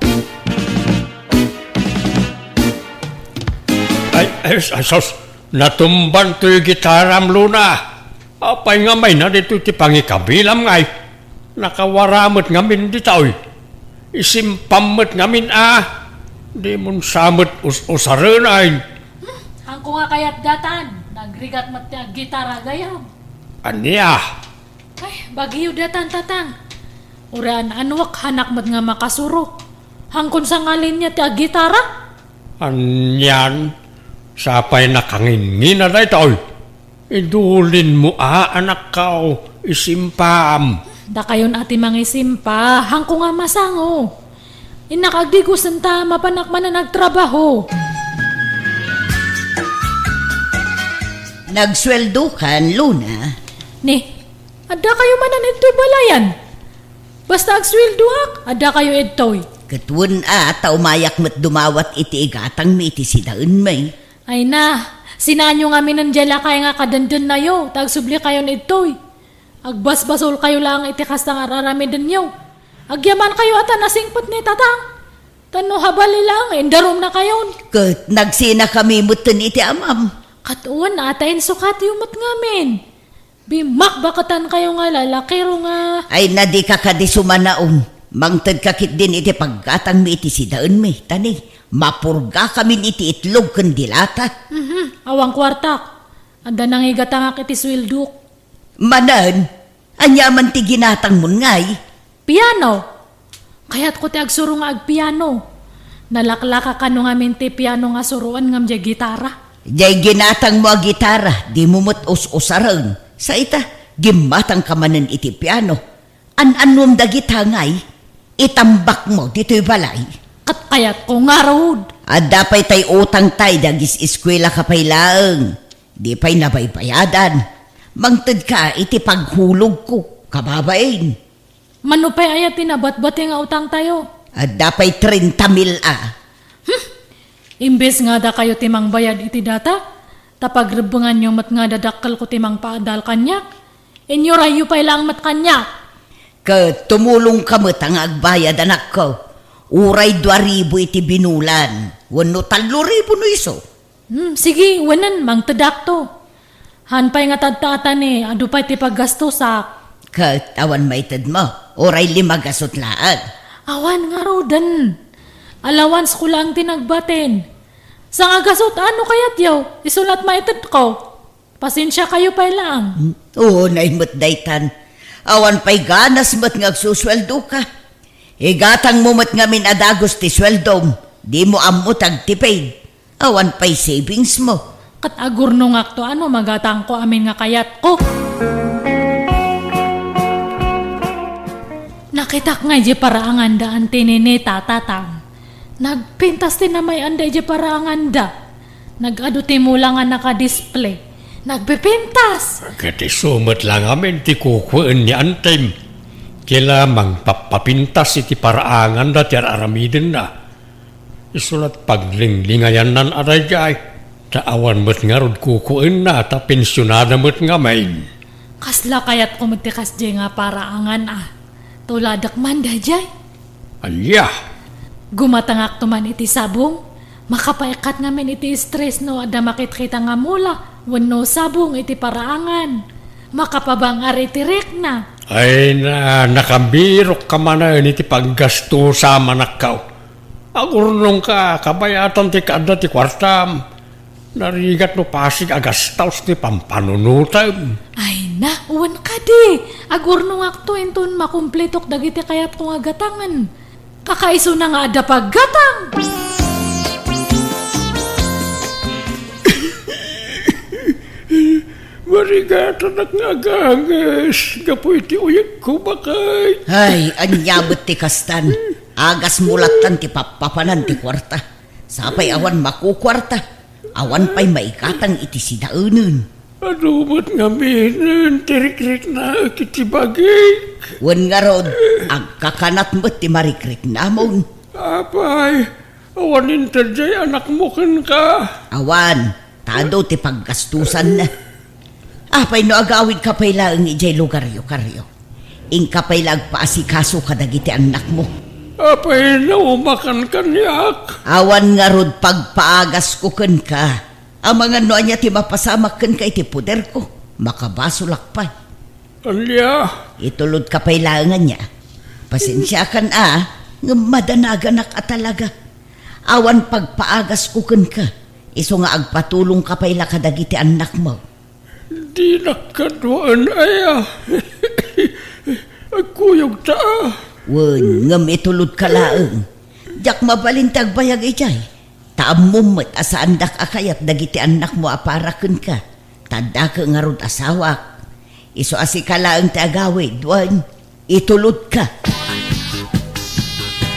ay sos, natumban to'y gitaram, Luna. Apay nga may na dito ti pangikabilam ngay. Nakawaramot ngamin ditoy. Isimpamot ngamin Di mon samot usarenay. Ang ko nga kayat datan, nagrigat mata gitara gayam. Anya, Ay, bagiyo datan tatang. Uran anwak hanak mat nga makasuro. Hangkon sa ngalin niya ti gitara. anyan, sapay nakangingin na ditoy. Idulin mo anak kao, isimpam. Da kayon ati mangisimpa, hangko nga masango. Inakagdigusan ta, mapanak man na nagtrabaho. Nagsweldo kan, Luna. Ni, ada kayo manan ito balayan. Basta agswilduak, ada kayo itoy. Katun taumayak mo't dumawat iti igatang mi iti sidaan may. Ay na, sinanyo nga minandyala kaya nga kadandan na yo, tagsubli kayo itoy. Agbasbasol kayo lang iti kastang araramidan yo. Agyaman kayo ata nasingpot ni tatang. Tano habali lang, endarom na kayon. Kat nagsina kami mutan iti amam. Katuan na atayin sukat yung mat ngamin. Bimak bakatan kayo nga lalakiro nga. Ay nadi ka kadisumanaon. Mangtad kakit din iti paggatang mi iti sidaan mi. Tani, mapurga kami iti itlog kandilata. Awang kwartak. Anda nang igatangak iti swilduk. Manan, anyaman ti ginatang mun ngay. Piano. Kaya't ko ti agsuro nga agpiano. Nalaklaka ka no nga minti piano nga suruan ngam dya gitara. Diyay ginatang mo a gitara, di mo mo't us-usarang. Sa ita, gimatang ka manan iti piano. An-anom da gitangay, itambak mo dito'y balay. Kat kayat ko nga rood. At dapay tay utang tay dagis eskwela ka pay laeng. Di pay nabaybayadan. Mangtad ka iti paghulog ko, kababain. Manupay ayat tinabat-bati nga utang tayo. At dapay 30,000 Imbes nga da kayo timang bayad iti data, tapagrebengan yung mat nga dadakkel ko timang paadal kanyak. Inyo rayo pay lang mat kanyak. Tumulong ka mo't ang agbayad anak ko. Uray 2,000 iti binulan. Wano 3,000 no iso. Sige, wanan, mang tadakto. Hanpay nga tadtaatan adu pa'y ti paggastosak. Awan maitad mo. Uray 5 gasotlaan. Awan nga rodan. Allowance ko lang tinagbatin. Sa nga gasot, ano kayat yaw? Isulat maitad ko. Pasensya kayo pa'y lang. Oo, naimot daytan. Awan pa'y ganas mo't ngagsusweldo ka. Igatang mo mo't ngamin adagos ti sweldom. Di mo amot agtipaid. Awan pa'y savings mo. Kat agurno nga to ano magatang ko amin nga kayat ko. Nakitak nga di paraangan da ante nene tatatang. Nagpintas din na may anday di paraangan da. Nag-aduti mo lang nga naka-display. Nagpipintas. kati sumot lang amin ti kukuan ni Antem. Kila mang papapintas iti paraangan da ti aramidin na. Isulat paglinglingayan nan aray jay. Taawan mo't nga rod kukuan na ta pensyonada mo't nga main. Kasla kayat kumutikas di nga paraangan Tuladak man da jay. Anya, Gumatangak tuman iti sabong. Makapaikat ngamin iti stress no ada makit kita nga mula. Wano sabong iti paraangan. Makapabangar iti rekna. Ay nakambirok ka man na iti paggasto sa manakaw. Agurnong ka, kabayatan ti kada ti kwartam. Narigat no pasig agastaws ti pampanunutan. Ay na, uwan ka di. Agurnong akto enton makumpletok dagiti kayat kong agatangan. Kakaiso na nga ada paggatang. Marigatan at nga agangas. Gapoy ti uyag ko bakay. Ay, anyabot ti kastan. Agas mulatan ti papapanan ti kwarta. Sapay awan makukwarta. Awan pa'y maikatang iti sidaunan. Adumot nga minan, tirik-rik na kiti bagay. Wan nga rod, agkakanat mo't ti marikrik namon. Apay, awanin tadyay anak mo kan ka. Awan, tado ti paggastusan na. Apay no agawid ka pa'y laang ijay lugaryo-karyo. Ing ka pa'y lagpaasikaso kadagiti anak mo. Apay, naumakan kanyak. Awan nga rod pagpaagas ko ken ka. Ang mga noa niya ti mapasamak ken ka iti puder ko. Makabasulak pa. Alya, Itulod ka pa'y laangan niya. Pasensya kan nga madanaganak a talaga. Awan pagpaagas ko ken ka. Iso nga agpatulong ka pa'y lakadagiti anak mo. di nakadwaan aya. Agkuyog taa. Wen, ngam itulod ka laang. Jak mabalintag bayag ijay. Taamumot asaan dak akayat dagiti anak mo aparaken ka. Tanda ka nga rod asawak. Iso asi ka laang ti agawid, wen. Itulod ka.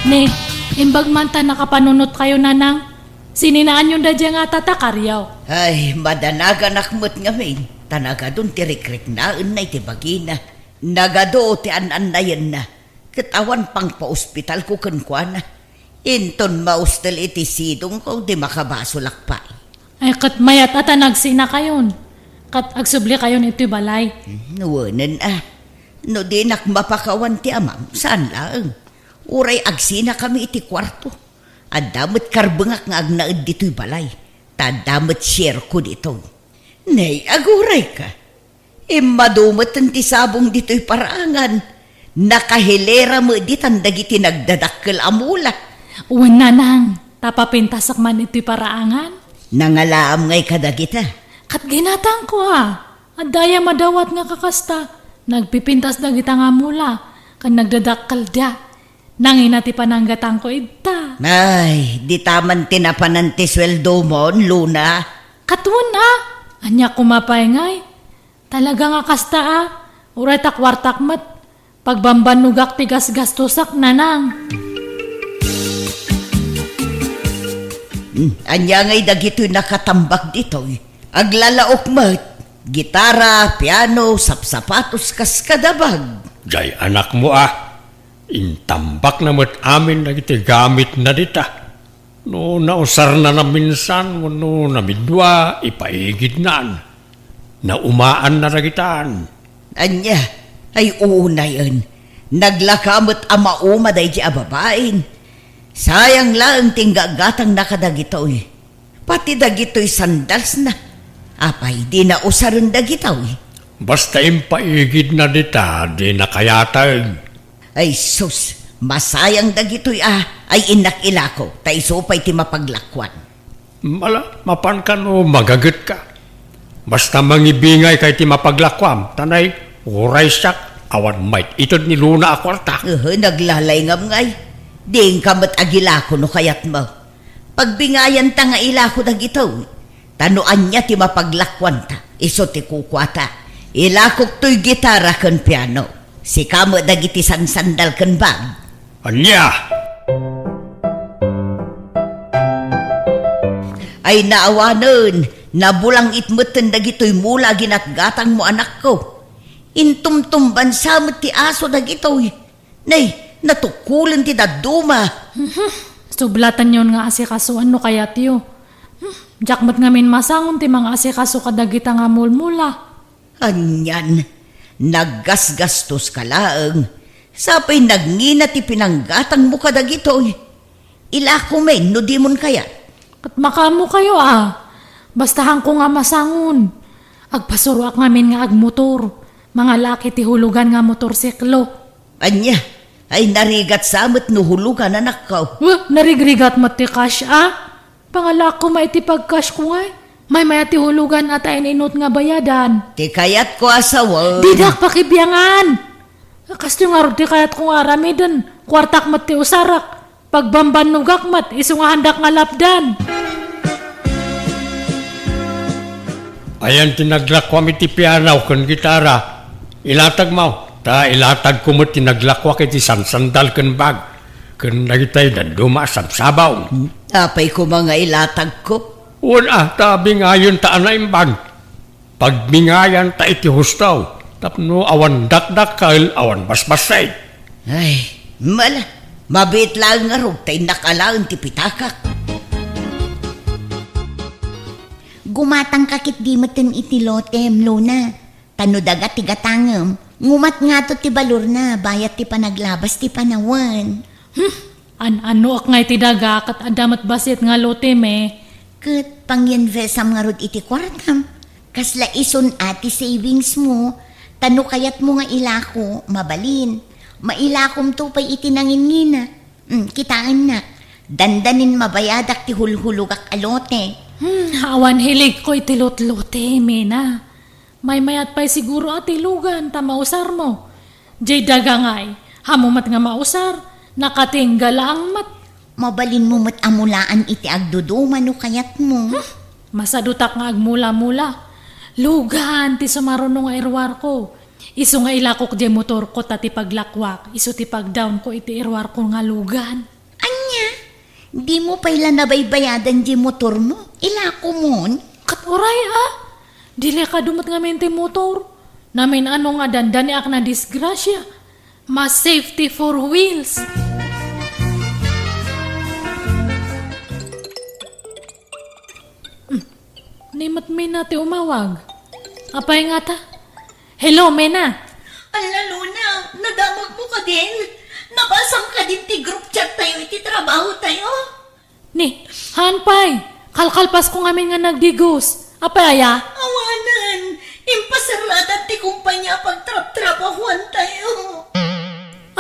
Ne, imbag man ta nakapanunot kayo nanang. Sininaan yung dadya nga tatakaryaw. Ay, madanaga nakmut ngamin. Tanaga dun ti rikrik na unay ti bagina. Nagado ti anan na yan na. Katawan pang pa-ospital ko kankwana. Inton maustal iti sidong ko di makabasulak pa. Ay kat mayat ata nagsina kayon. Kat agsubli kayon ito'y balay. Nuwanan No di nakmapakawan ti amam, saan lang? Uray agsina kami iti kwarto. Adamot karbengak nga agnaed dito'y balay. Tadamot share ko dito. Nay, aguray ka. Madumot ang ti sabong dito'y parangan. Nakahilera mo di tandagiti nagdadakkel amula. Uwan nanang, tapapintasak man ito'y paraangan. Nangalaam ngay kadagita. Kat ginatang ko Adaya madawat nga kakasta. Nagpipintas na kita nga mula. Kan nagdadakkel da. Nanginati pananggatang ko ita. Ay, di taman tinapanan ti sweldo mo, Luna. Katun Anya kumapay ngay. Talaga nga kasta Uray takwartak mat. Pagbambanugak tigas gastusak nanang. Anya ngay dagito'y nakatambak dito. Aglalaok mat. Gitara, piano, sapsapatos kas kadabag. Jay anak mo intambak na mo't amin na iti gamit na dita. No nausar na minsan, no namidwa, ipaigid naan. Naumaan na ragitaan. Anya, ay una yun. Naglakamot amauma day di ababain. Sayang lang tinggagatang nakadagitoy. Pati dagitoy sandals na. Apay, di na usaran dagitoy. Basta impaigid na dita, di na kayatag. Ay sus, masayang dagitoy ay inakila ko. Taiso pa'y ti mapaglakwan. Mapan ka no, magagat ka. Basta mangibingay kay ti mapaglakwam, tanay, uray siyak, awan might itod ni Luna akwarta. Naglalay ngam ngay. Ding kamat agila ko no kayat mo. Pagbingayan ta nga ila ko dagitoy. Tanuan niya ti mapaglakwan ta. Iso ti kukwata. Ilakok to'y gitara kan piano. Si kamo dagiti sansandal kan bag. Anya! Ay naawanon. Nabulang itmutan dagito'y mula ginatgatang mo anak ko. Intumtumban samot ti aso dagito'y. Nay, natukulan ti daduma. Sublatan yon nga asikasuan no kaya tiyo. Jakmat ngamin masangon ti mga asikaso kadagita nga mulmula. Anyan, naggasgastos ka laang. Sapay nagngina ti pinanggatang mo kadagitoy. Ila kumen no di mon kaya. Kat makamo kayo Bastahan ko nga masangon. Agpasuro ak ngamin nga agmotor. Mga laki ti hulugan nga motorsiklo. Anya, ay narigat samot no hulugan anak ko. Narigrigat mat ti cash Pangalak ko maiti pag-cash ko nga. May ti hulugan at ay inot nga bayadan. Ti kayat ko asawa. Didak pakibiyangan. Kasto nga ro ti kayat ko nga aramiden. Kwartak mat ti usarak. Pagbamban nugak mat, iso nga handak nga lapdan. Ayan tinaglakwa mi ti pianaw kan gitara. Ilatag mo. Ilatag ko mo tinaglakwa kiti sansandal kan bag. Kan nagitay na dumasabsabaw. Apay ko mga ilatag ko. Una, bingayon ta anaimbag. Pagbingayan ta iti hustaw. Tapno awan dakdakal, awan basbasay. Ay, mala. Mabit lang nga ro, tay nakalaan ti pitakak. Gumatang kakit di maten iti lotem, Luna. Tanudaga ti gatangem. Ngumat nga to ti balur na, bayat ti panaglabas ti panawan. Ano ak nga iti daga, kat adamat basit nga lotem Kat pang-invesam nga rod iti kwartam. Kasla ison ati savings mo. Tano kayat mo nga ilako, mabalin. Mailakom to pa'y itinangin-ngina. Kitaan na. Dandanin mabayadak ti hulhulugak alote. Awan hilig ko iti lot-lote, mena. May mayat pa'y siguro at ilugan, mausar mo. Jay dagangay, hamumat nga mausar, nakatinggal ang mat. Mabalin mo mat amulaan iti agduduman o kayat mo. Masadutak nga agmula-mula. Lugan, ti sumarunong nga irwar ko. Iso nga ilakok di motor ko tati paglakwak. Iso ti pagdown ko iti irwar ko nga lugan. Anya, di mo pa'y nabaybayadan di motor mo. Ilako mo. Kat oray Dili ka dumot nga mente motor. Namin ano nga dandani ak na disgrasya. Mas safety for wheels. Nimat Mena ti umawag. Apay nga ta? Hello, Mena. Ala, Luna, nadamag mo ka din. Nabasang ka din ti group chat tayo, iti trabaho tayo. Ni, hanpay. Kalkalpas ko ngamin nga nagdigos. Apay Awanan, impasaradan ti kumpanya pagtrap-trabahuan tayo.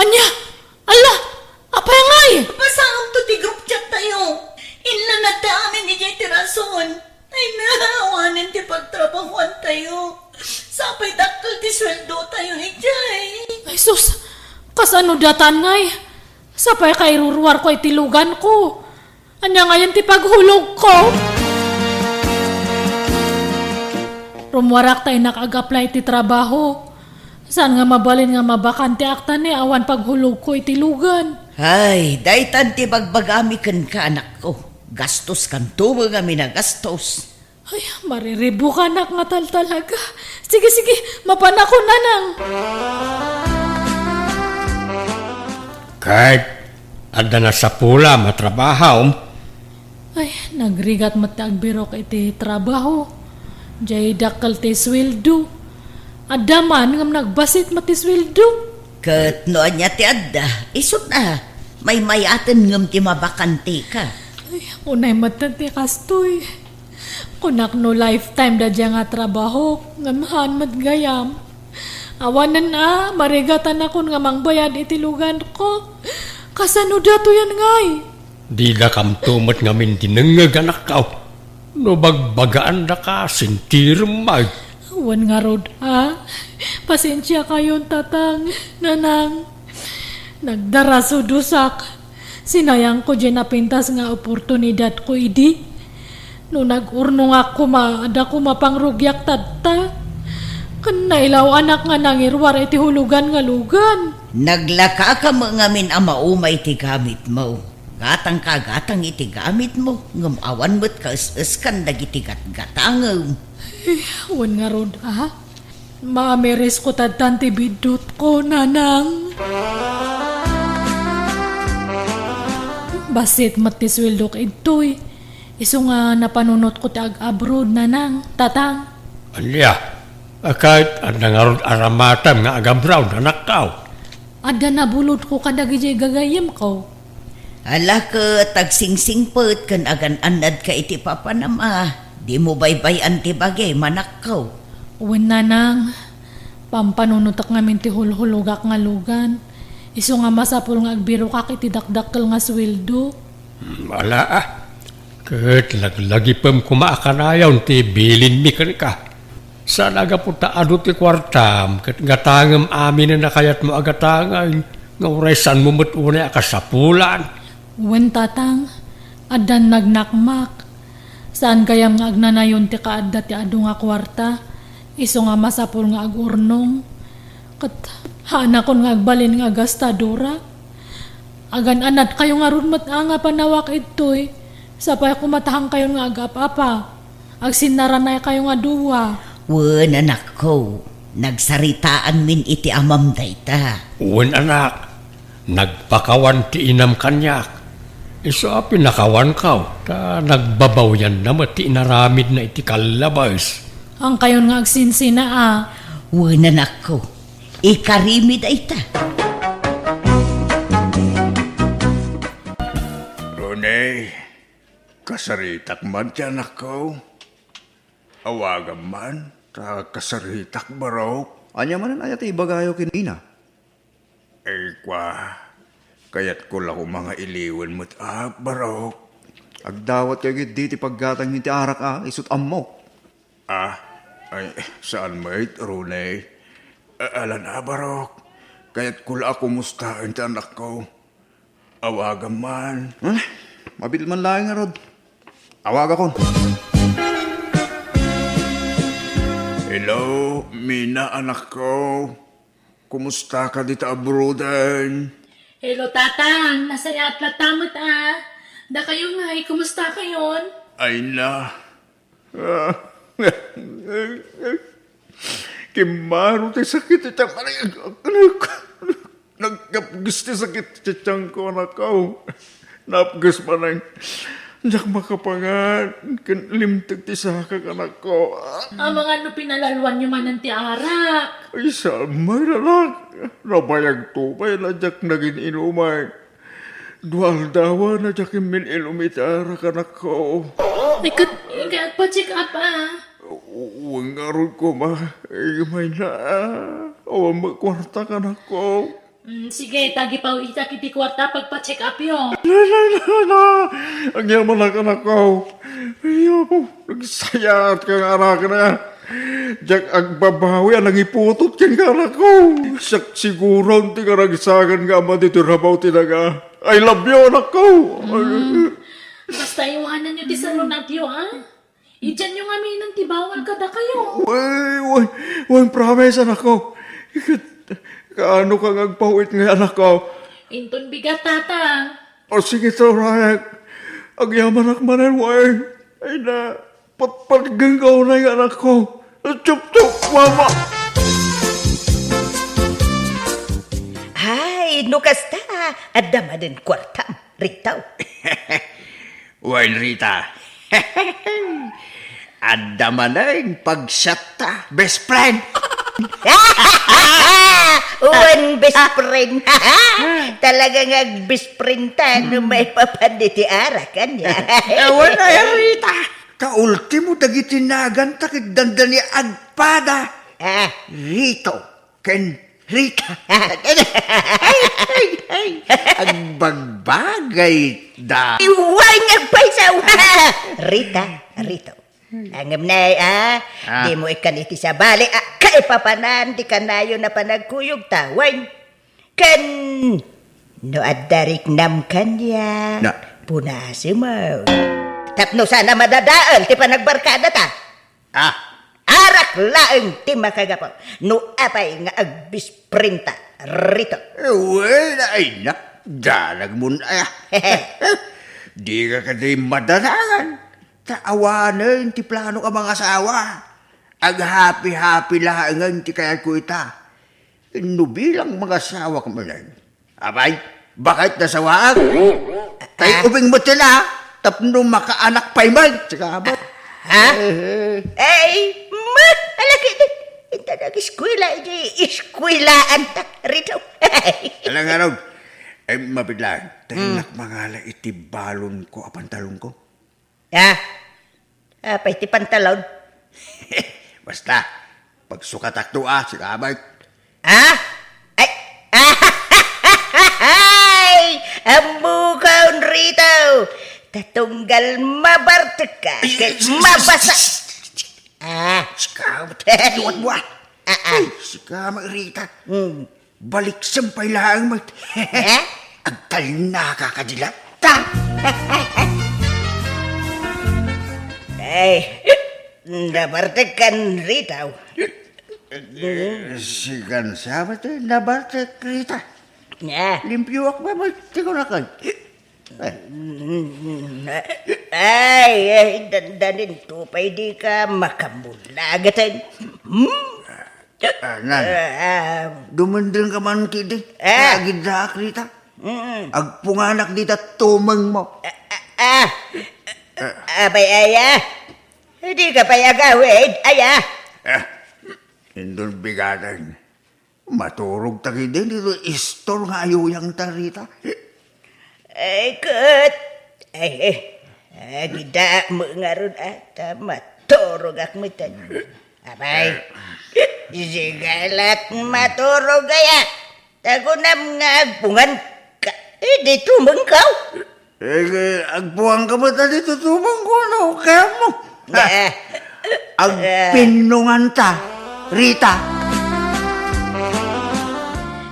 Anya? Ala! Apay ngay! Basang to ti group chat tayo. Inla na dami ni Jay Tirason. Ay naawanan ti pagtrabahuan tayo. Sapay dakkel ti sweldo tayo ni Jay. Ay sus! Kasano datan ngay? Sapay kay ruruar ko itilugan ko. Anya ngayon ti paghulog ko. Rumwarak tayo nakag-apply ti trabaho. Saan nga mabalin nga mabakante akta ni awan paghulog ko itilugan. Ay, daytan ti bagbagamikan ka anak ko. Gastos kan tubo nga minagastos. Ay, mariribo ka anak nga talaga. Sige, mapanako na nang. Kahit ada na sa pula matrabahaw. Ay, nagrigat matagbiro kay ti trabaho. Jay dakal ti sweldo. Adaman ngam nagbasit mati sweldo. Kat noon niya ti adda, isot na. May mayaten ngam ti mabakante ka. Ay, unay matati kastoy. Kunak no lifetime da dya nga trabaho. Ngamahan matgayam. Awanan marigatan akon nga mangbayad itilugan ko. Kasano dato yan ngay? Di da kam tumot ngamin tinengag anak ka. No bagbagaan da ka, sintirmay. Awan nga rod Pasensya kayon tatang, nanang. Nagdaraso dusak. Sinayang ko dyan napintas nga oportunidad ko idi. No nag-urno nga ada ko mapangrugyak tadta. Kanailaw anak nga nangirwar iti hulugan nga lugan. Naglaka ka mo ngamin ang maumay ti gamit mo. Gatang kagatang iti gamit mo. Ngam awan mo't kaus-uskan dagiti gatgatangam. Awan nga rod Maameres ko tadtan ti bidot ko, nanang. Basit matiswildo ka ito'y. Iso nga napanunot ko ti ag-abroad, nanang, tatang. Alya, kahit nangarod aramatam nga agabraw na nakaw. Ada nabulod ko kadagi jay gagayim ko. Ala ka, tagsingsingpet, kan agan anad ka iti papanama. Di mo baybayan ti bagay, manakaw. Uwan nanang, pampanunutak ngamin ti hulhulugak nga lugan. Iso nga masapul nga agbiro kak iti dakdakkel nga sweldo. Wala ah. Kat laglagi pam kumaakanayaw ti bilin mi ka. Saan aga po taado ti kwartam, kat gatangam amin na nakayat mo agatangay, nga uresan mo matunay akasapulan. Uwan tatang, adan nagnakmak. Saan kayam nga agnanayon ti kaadda ti adu nga kwarta? Iso nga masapul nga agurnong. Kat hana kon nga agbalin nga gastadura. Agan anat kayo nga runmat nga panawak itoy. Sapay kumatahang kayo nga agapapa. Agsinnaranay kayo nga duwa. Wen anak ko, nagsaritaan min iti amam dayta. Uwan anak, nagpakawan ti inam kanyak. Iso pinakawan kaw, ta nagbabaw yan na mati naramid na iti kalabas. Ang kayon nga agsinsina Wen anak ko, ikarimi dayta. Ronay, kasaritak man ti anak ko. Awagan man, ta kasaritak barok. Anya manan ayat ibagayo kinina. Ay kwa, kayat ko lang mga iliwan mo't barok. Agdawat kayo gid di ti paggatang ti arak isut ammo. Ay, saan mait, Ronay? Alan barok, kayat ko lang kumustahin ti anak ko. Awagan man. Mabil man lang nga rod. Awaga kon. Hello, Mina anak ko. Kumusta ka dito abroadan? Hello tatang, nasaya at latamot Da kayo nga, kumusta kayon? Ay na. Kimaro tayo sakit ito. Nagkapgas tayo sakit ito ko anak ko. Napgas pa nang. Diyak makapangan. Limtag ti sakak anak ko. Ang mga pinalalwan nyo man ng tiarak. Ay samay lalak. Nabayag tupay na diyak naging inuman. Dual dawa na diyak imin ilumitarak anak ko. Ikat pa check up Huwag nga ron ko ma. Ay may na. O magkwarta ka anak ko. Sige, tagi pa itak iti kwarta pagpa-check up yun. Ang yaman na anak ko. Ayoko, nagsayat kang anak na. Diyak agbabawi, anang iputot kang anak ko. Siyak siguro, hindi ka nagsagan nga ama dito rabaw tinaga. I love you, anak ko. Basta iwanan nyo ti salunatyo, Idiyan nyo nga minang tibawal kada kayo. Uy, promise, anak ko. Kaano ka ngagpawit nga anak ko? Inton bigat tatang. O sige to, Rayak. Ang yaman akmanan, way. Ay na, patpaganggaw na yung anak ko. Chup-chup, mama. Ay, nukasta. Adama din kwartam. Ritaw. Well, Rita. Adama na yung pagsata. Best friend. Uwan best friend. Talaga nga best friend ta no may papanditi arakan niya. Ewan na yan, Rita. Ka-ultimo dagitinagan takig dandani agpada. Rito. Ken Rita. Agbagbagay da. Iwan nga paisaw. Rita, Rito. Angam na di mo ikan iti sa bali, kaipapanan, di kanayo na panagkuyog tawan. Kan, no adarik nam kanya, Na. punasi mo. Tapno sana madadaal, ti panagbarkada ta. Arak laeng ti makagapaw, no apay nga agbisprinta, Rito. Well, ay na. Dalag mo na. Di ka kaday madalangan. Taawanan ti plano ka mga asawa. Ag happy-happy lahangan ti kaya ko ita. Bilang mga asawa ka manan. Abay, bakit nasawaan? Tayo ubing mo sila. Tapno makaanak pa'y man. Tsaka ba? Ay, alaki din. Ita nag-eskwela, iskwelaan ta, Rito. Alang araw, Ay, mabiglang. Tainak mangala iti balon ko a pantalon ko. Apay ti pantalon. Basta, pag sukatak to si kamay. Ay! Ambukaon rito! Tatunggal mabartek ka, kay mabasa! Sikaw, luwat mo Ay, sikaw, Rita. Balik sampay lang, mat. Agtal na kakadilat. Ay, nabartek kan rito. Sigan sabat nabartek, Rita. Limpyo ako ba, mati ko na kag. Ay, dandanin tupay di ka makamulagatan. Dumandang ka man kidi. Agidak, Rita. Agpunganak dita tumang mo. Abay, aya. Hindi ka payagawid, aya. Indon bigadan. Maturog taki din dito istor nga ayuyang tarita. Ay, kat. Ay, agida mo nga ron at maturog akmitan. Abay, sigalat maturog kaya. Tagunam nga agpungan ka. Di tumangkaw. Agpuang ka ba dito tumang ko ano kaya mo? Agpinungan ta, Rita.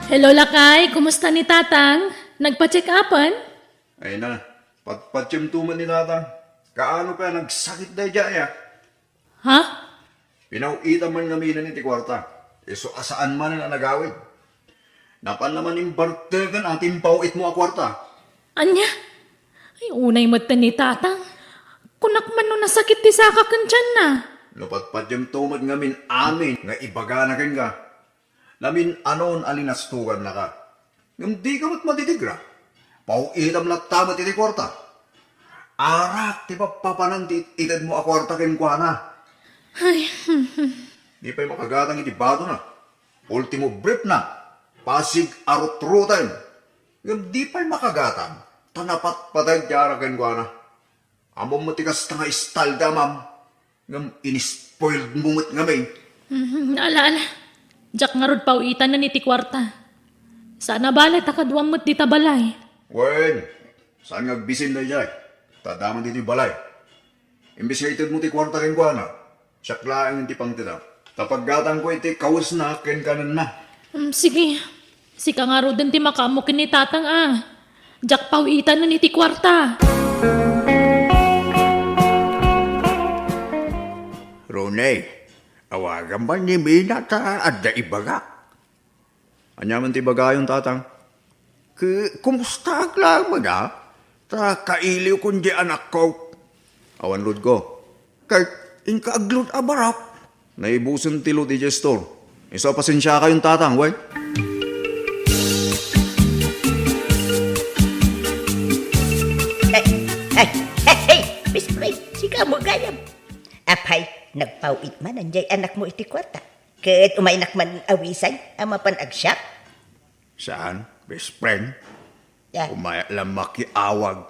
Hello, Lakay. Kumusta ni Tatang? Nagpa-check upan? Ay na, patpatyam tuman ni Tatang. Kaano pa nagsakit na dyan ya? Ha? Pinauita man kami na ni Tikwarta. So asaan man ang nagawid? Napan naman yung bartegan ating pauit mo a kwarta. Anya? Ay, unay mata ni Tatang. Kunak man no nasakit ti saka kanchan na. Napatpatyam tuman ngamin amin nga ibaga na ka. Namin anon alinastugan na ka. Ngam di ka mat matitigra. Pauitam latamat iti kwarta. Arak ti papanan ti itad mo a kwarta ken kuana. Ay, Di pa'y makagatang iti bato na. Ultimo brief na. Pasig arot-rutan. Ngam di pa'y makagatang. Tanapat patay ti arakan kuana. Among matigas na nga istalda, ma'am. Ngam inispoiled mumut ngamin. ala. Jack nga rod pauitan na ni ti kwarta. Sana balay takadwang mo't di tabalay. Wen, saan ngagbisin na jay? Tadaman dito yung balay. Imbis nga itad mo ti kwarta ken kuana. Siyaklaang ti pang tita. Tapag gatang ko iti kawas na ken kanan na. Sige. Sika nga rod din ti makamukin ni Tatang Jack pauitan na ni ti kwarta. Ronay, awagan ba ni Mina ta adda ibaga? Anyaman ti bagayon, Tatang. Kumusta aglang mo na? Ta kailiw kun di anak ko. Awan lod ko. Kay inkaaglod abarak. Naibusan ti lod i-gestor. Isa pasensya kayong Tatang, way. Bispray, sika mo gayam. Apay, nagpauit man anjay anak mo iti kwarta. Ket umainak man awisay, ama pan agsyap. Saan? Best friend? Ya. Umaya lang makiawag.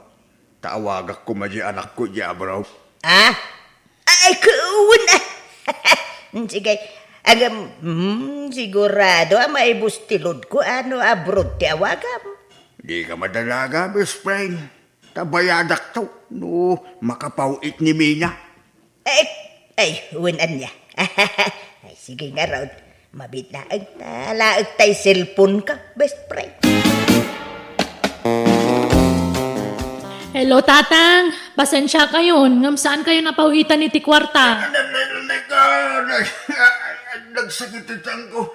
Taawagak ko maji anak ko di abraw. Ay, kuwan Sige, agam, sigurado may bustilod ko ano abroad ti awagam. Di ka madalaga, best friend. Tabayadak to. No, makapauit ni Mina. Ay, uwinan niya. Ay, sige nga raw. Mabitlaag na laag tay cellphone ka, best friend. Hello, Tatang. Pasensya kayo. Ngam saan kayo napauitan ni ti kwarta? Nagsakit ang ko.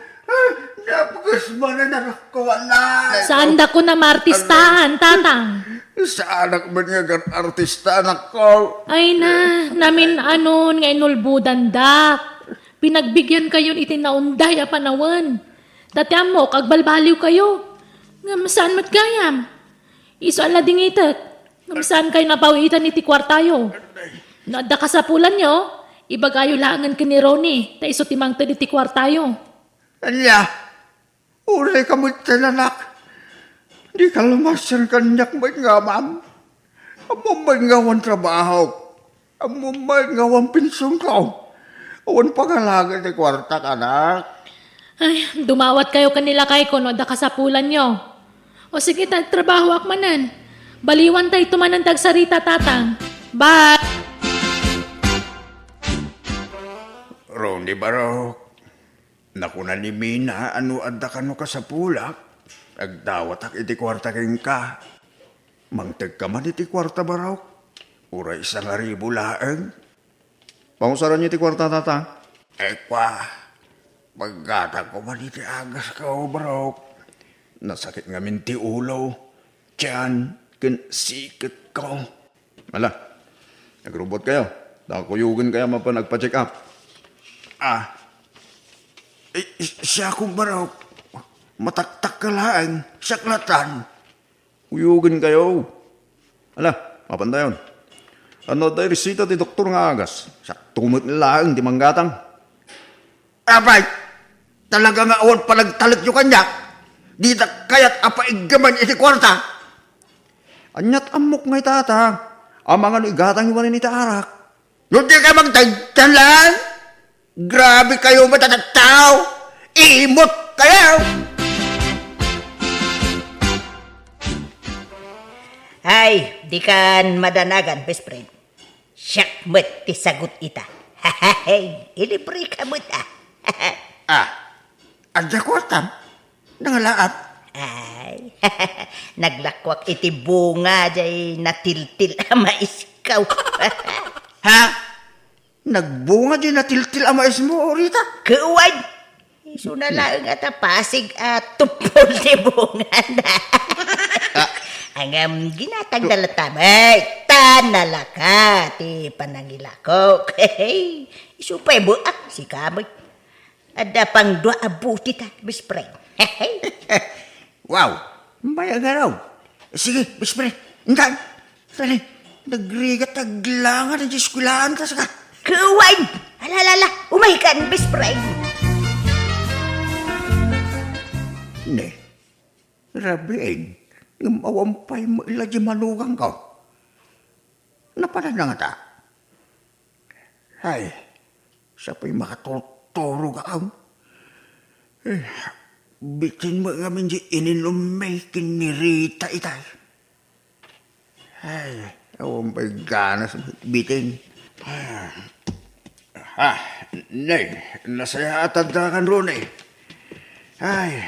Napagas mo na narakuan na. Saan da ko na martistahan, Tatang? Sa anak mo niya artista anak ko. Ay na, namin anon nga inulbudan dak. Pinagbigyan kayo itinaunday a panawan. Dati mo, kagbalbaliw kayo. Ngam saan matgayam? Iso ala dingitek. Ngam saan kayo napawitan iti kwartayo? Nadda kasapulan nyo, ibagayo langan ka ni Ronnie, ta iso timang iti kwartayo. Anya, ulay ka mo talanak. Di ka lamasan kanyak may nga, ma'am. Amo may ngawan trabaho. Amo may ngawan pinsyon ka. Awan pangalaga ni kwarta ka, anak. Ay, dumawat kayo kanila kay kuno da kasapulan nyo. O sige, tagtrabaho akmanan. Baliwan tayo tumanantag sarita, tatang. Bye! Ronnie Barok, nakuna ni Mina, ano adda ka no ka sa pulak? Agdawat ak iti kwarta king ka. Mangtag ka man iti kwarta, Barok. Uray 1,000 laeng. Pangusaran niyo ti kwarta, tatang. Kwa, pagkata ko man iti agas ka, Barok. Nasakit nga min ti ulo. Tiyan, ken sikit ko. Ala, nagrobot kayo. Nakakuyugin kaya mapa nagpa-check up. Siya kong Barok. Mataktak ka laeng, saklatan. Uyugin kayo. Ala, mapandayon. Ano tayo resita ti doktor nga agas? Saktumot nila ang di manggatang. Abay, talaga nga awan palagtalag yung kanya. Di na kaya't apaigaman iti kwarta. Anyat amok ngay tatang. Ang mga igatang iwanin ni Tarak. Nung di ka magtagtalan, grabe kayo matatataw. Imot kayo. Ay, di kan madanagan, best friend. Siyak met ti sagot ita. Hahahay, ilipri ka mo ta. Adya kwartam, nangalaat. Ay, naglakwak iti bunga jay natiltil ama iskaw. Ha? Nagbunga din na tiltil ang mais mo, Rita? Kuwan! Iso na lang at pasig at tupol ti bunga na. Ang ginatang dalatam, ay, tanalaka, ti panangilako. Iso pa'y buak, si kamoy. Ada pang dua abuti ta, bispre. Wow, maya nga raw. Sige, bispre, intan. Sali, nagrigat aglangan ang diskulaan ta saka. Kuwan! Alalala, umaykan, bispre. Ne, rabiin. Ngamawampay mo ila di manugang ko. Napanan na nga ta. Ay, siya pa'y makatuturo ka ang. Bitin mo nga min di ininumay kinirita itay. Ay, awampay ganas bitin. Nay, nasaya atagdakan ron eh. Ay,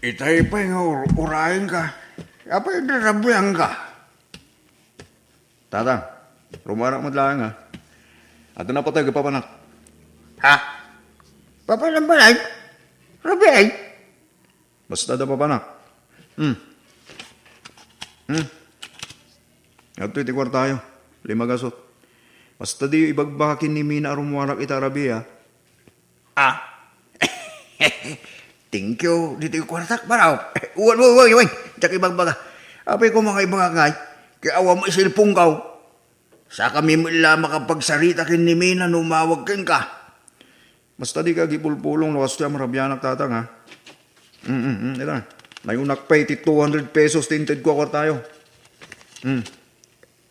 itay pa yung urahin ka. Apa yung narabuyan ka? Tatang, rumarak mo lang ha. At na pa tayo kapapanak. Ha? Papalambalay? Rabiay? Basta da papanak. At iti kwartayo. 5 gasot. Basta di ibagbakin ni Mina arumwarak ita rabi ha. Thank you. Dito yung kwartak baraw. Uwan. Tsak ibagbaga. Apay ko mga ibagagay. Kaya awa mo isilpong kaw. Sa kami mo ila makapagsarita kin ni Mina numawag kin ka. Basta di ka gipulpulong lakas siya marabyanak tatang ha. Ito na. May unak pa iti 200 pesos tinted ko kwartayo.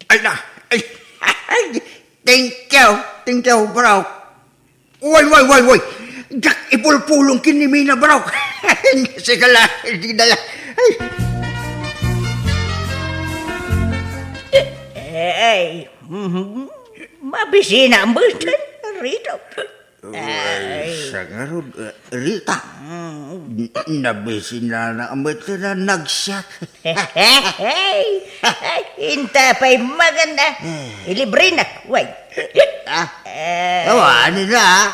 Ay na. Ay. Thank you, baraw. Uwan. Jak ipulpulong kin ni Mina, baraw. Sige lang. Hindi na lang. Ay, mabisina mo dyan, Rito. Ay, sangarod. Rita. Nabisi na amit na nagsyat. Hinta pa'y maganda. Ilibre na, way. Awa nila.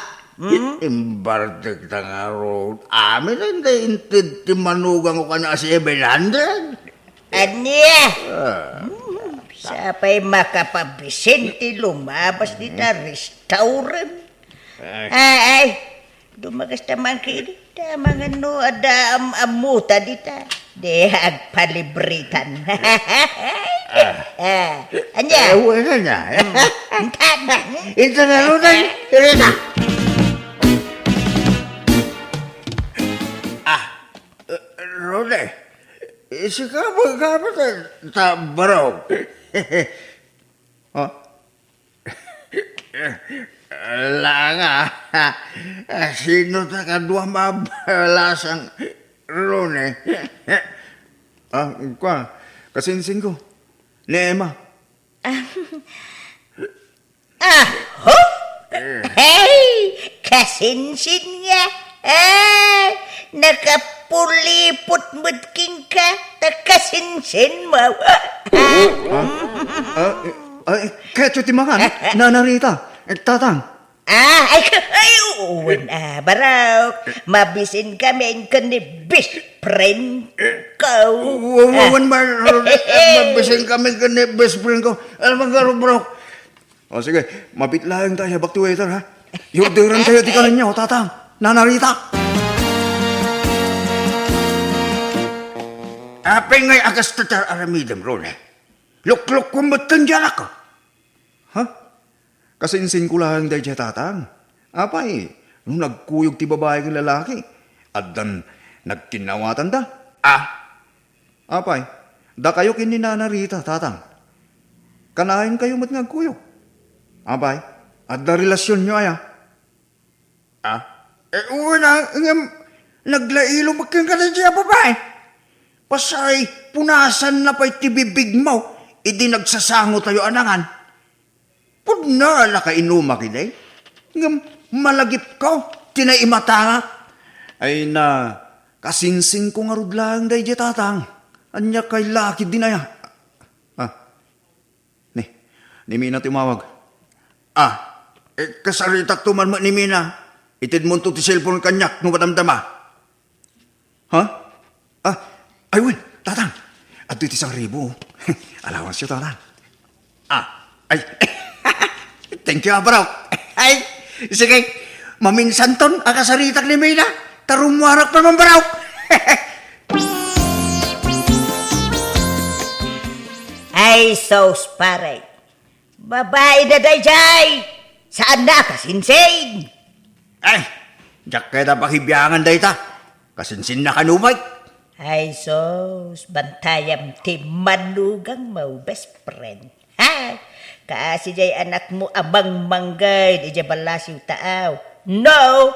Imbartek na nga road. Amin ang daintid timanugang ko ka na 700. Anya? Sa pa'y makapabisin, lumabas di na restaurant. Ay, dumagas naman kini. Mga no, ada amuta dita. De agpalibritan. Anya? Wala na. Ito na lunan. Rita. Rode, si Kamoy, ka ta baraw. Oh. Nga, sino ta kadwa mabalasang ron eh? Kwa, kasinsin ko. Ni Emma. Hey! Kasinsin nga. Nakapulipot mudking ka. Kasinsin mo. Ketso timakan, nanarita. Tatang. Ay, uwan baraw. Mabisin kami ka ni best friend ko. Uwan mabising kami ka ni best friend ko. Alam mo nga, bro. O sige, mabitlayan tayo, back to waiter, ha? Yung diran tayo, di ka lang niya, tatang. Nanarita. Apay ngay agas tatar aramidam, Ron, eh. Luk-luk kumatan dyan ako. Ha? Kasinsin ko lang dahil dyan, tatang. Apay, nung nagkuyog ti babae ng lalaki, at dan nagkinawatan da. Apay, da kayo kininanarita, tatang. Kanahin kayo mat nagkuyog. Apay, at da relasyon nyo aya. Una, naglailo magkang ka na dyan, babae. Pasay, punasan na pa'y tibibig mo, idi nagsasango tayo anangan. Puna na ka inuma kiday. Ngam, malagip ko, tinaimatanga. Ay na, kasinsing ko nga rudlang day di tatang. Anya kay laki din aya. Ni Mina tumawag. Kasaritak tuman mo ni Mina. Itid mo to ti cellphone kanyak nung madamdama. Ayun, tatang. At ito isang ribo. Alawan siya, tatang. Thank you, bro. Ay, sige. Maminsan ton, akasaritak ni Mina. Tarumwarak pa man, bro. Ay, sos pare. Babae na dayjay. Saan na kasinsin? Ay, jak kaya na pakibiyangan day ta. Kasinsin na kanumay. Ay, sos, bantayam ti manugang mo best friend. Ha? Kasi jay anak mo abang manggay, di jay balasiw taaw. No!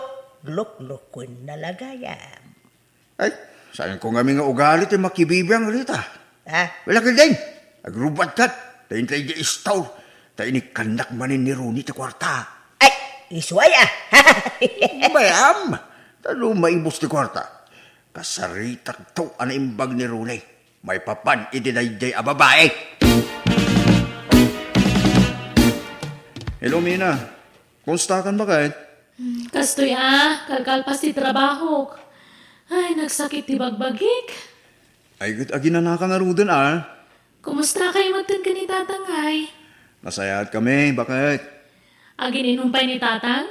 Luk-lukun na lagayam. Ay, saan ko nga nga ugalit yung makibibiyang rita. Wala ka din. Agrubat kat. Tayo tayo di istaw. Tayo ni kanak manin ni Rooney ta kwarta. Ay, iswaya. Bayam. Talo maibos ti kwarta. Kasaritak to ang imbag ni Rooney. May papan idinayday a babae. Hello, Mina. Kumusta ka ba kahit? Kastoy kagalpas ti trabaho. Ay, nagsakit ti bagbagik. Ay, good aginana ka nga rudan Kumusta kayo magtan ka ni tatang ay? Masayat kami, bakit? Agin inumpay ni tatang?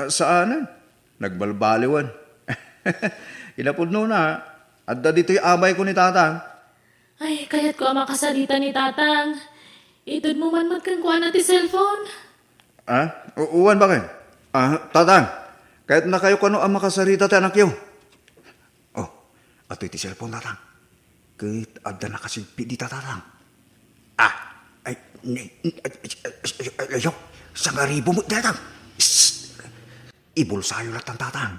Saan? Nagbalbaliwan. Inapod no na. Adda dito'y abay ko ni tatang. Ay, kaya't ko ang makasalita ni tatang. Itod mo man magkangkuhan na ti cellphone. Uwan bakit? Tatang, kahit na kayo kano ang makasarita ti anak yo. Ato'y ti cellphone, tatang. Kahit adda na kasilpi di tatang. Ayaw, sangaribo mo, tatang. Ibulsayo lang ang tatang.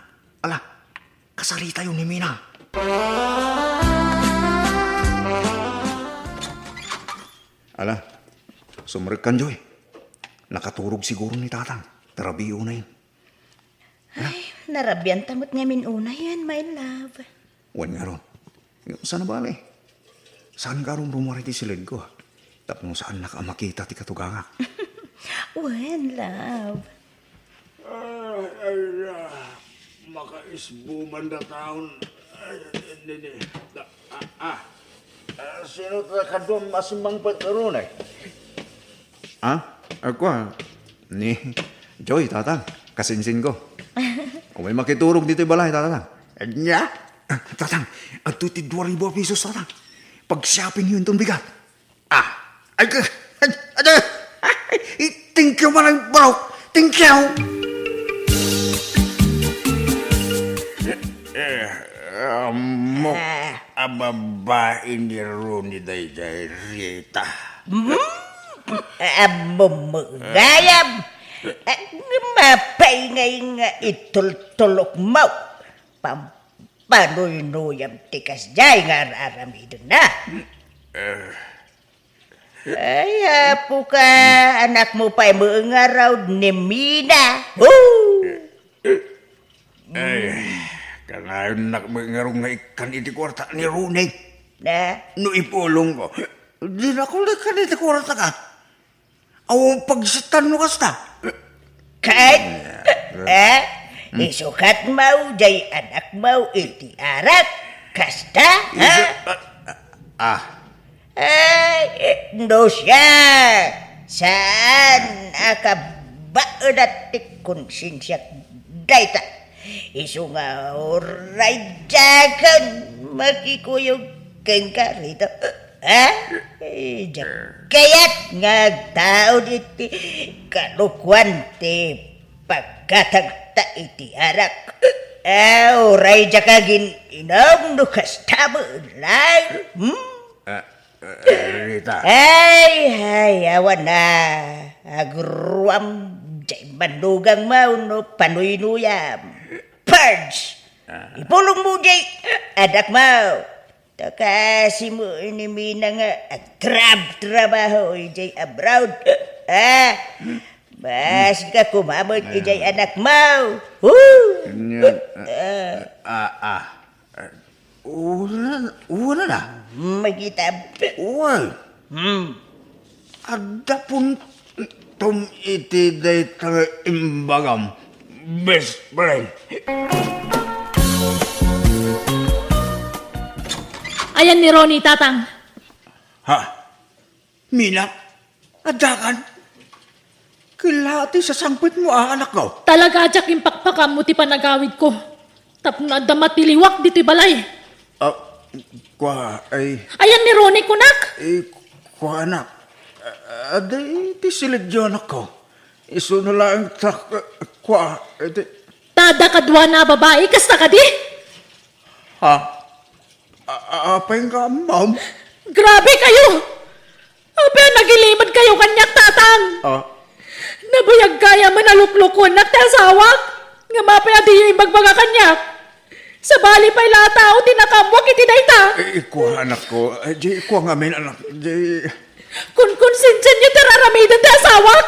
Ala, kasarita yun ni Mina. Ala, sumrik kan, Joy. Nakaturog siguro ni tatang. Tarabiyo na yun. Ay, narabyan tamot ngamin una yan, my love. Wan nga ron. Saan na bali? Saan ka ron rumariti silid ko? Tapos saan nakamakita ti katugangak? Wan, love. Makaisbuman na taon. Sino ka doon masimang pagkaroon eh? Ako ni Joy, tatang. Kasinsin ko. Kung may makiturog dito yung balay, tatang. Nya? Tatang, at ito'y 2,000 pesos, tatang. Pag-shopping yun itong bigat. Thank you, malang bro. Thank you. mo ang babae ni Ronnie Dayday Rita. Gayam, mapay nga itultulok mo. Pampanoy-noyam tikas jay nga aramidon na. Ay, hapo ka, anak mo pa mga raw ni Mina. Kanayon na mangarong nga ikan iti kwarta ni Ronnie. Na? No ipulong ko. Di na ko ikan iti kwarta ka. Awang pagsatan mo kasta. Kahit, isukat mo, jay anak mo, iti arak, kasta, ha? Ay, no siya. Saan akabaan at konsensya dayta? Isu nga oray jagan makikuyog kang karito. Ha? Kaya't nga tao iti kalukwante pagkatagta iti arak. Oray jakagin inom no kastamo lang. Rita. Ay, awan na. Agruam jay manugang mau no panuy-nuyam. Purge! Ipulong mo jay adak mau. Takasi mo ini Mina nga agrab trabaho jay abroad. Bas ka kumamot jay anak mau. Una na. Magita. Uy. Ada pun tom iti day tanga imbagam. Best friend. Ayan ni Ronnie, tatang. Ha? Mina? Adakan? Kilati sa sangpit mo anak ko. Talaga ajak yung pakpakam mo ti panagawid ko. Tapno na damat tiliwak dito'y balay. Kwa ay... Ayan ni Ronnie, kunak. Kwa anak. Aday, ti silidyon ako. Iso na lang kwa... Tada kadwa na babae, kasta ka di? Ha? Apay nga, ma'am? Grabe kayo! Abe, nagilimad kayo kanyak, tatang. Nabayag kaya manaluplukon na tasawak. Nga mapaya di yung magbaga kanyak. Sa bali pa'y latao, tinakamwak itinayta. Kuha anak ko. Di, kuha nga min anak. Di... Kung konsensya niyo tararamidan ta asawak.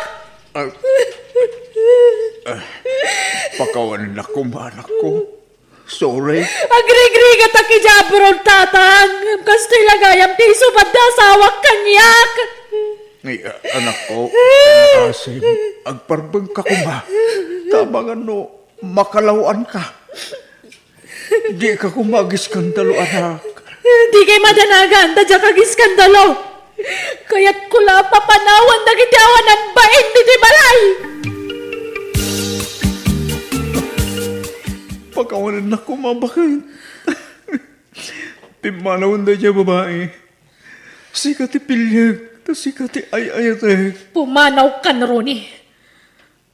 Pakawanan na ko, anak ko. Sorry. Agri-gri ka takijabron, tatang. Kasto'y lagayam ti subad na asawak kanyak. Ay, anak ko. Asim, agparbang ka ko ba? Tabangan no, makalawan ka. Di ka kumagiskandalo, anak. Di kay madanagan, tadya kagiskandalo. Kaya't kula papanawan na gitawanan ng bain di balay. Pagkawanan na kumabakit. Timanawan na niya babae. Sikati pilyag, sikati ay-ayate. Pumanaw ka na, Ronnie.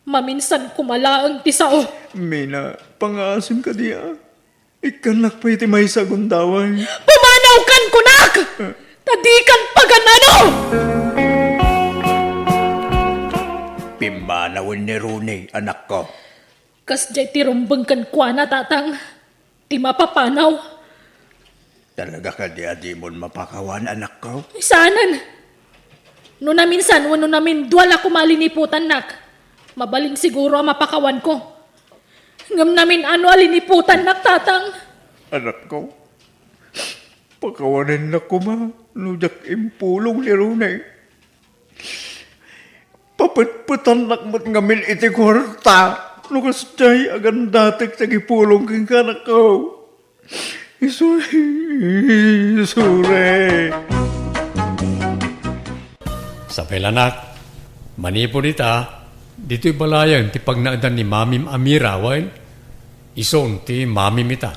Maminsan kumalaang tisao. Mina, pangasim ka diya. Ikanak pa iti may sagundaway. Pumanaw kan kunak! Tadikan paganano! Pimanawan ni Ronnie, anak ko. Kas jay tirumbang kan kwa na, tatang. Ti mapapanaw. Talaga ka di mo mapakawan, anak ko? Isanan. No naminsan, wano namin duwal ako maliniputan, nak. Mabalin siguro ang mapakawan ko. Ngam namin ano aliniputan, nak, tatang. Anak ko, pakawanan na ko ma, nudak impulong ni Ronnie. Papatpatan nakmat ngamin iti kwarta. Nukas jay agan datik sa gipulong kang kanak ko. Isure. Sapay lanak, manipo dita, dito'y balayan ti pagnaadan ni Mamim Amirawan, ison ti Mamim ita.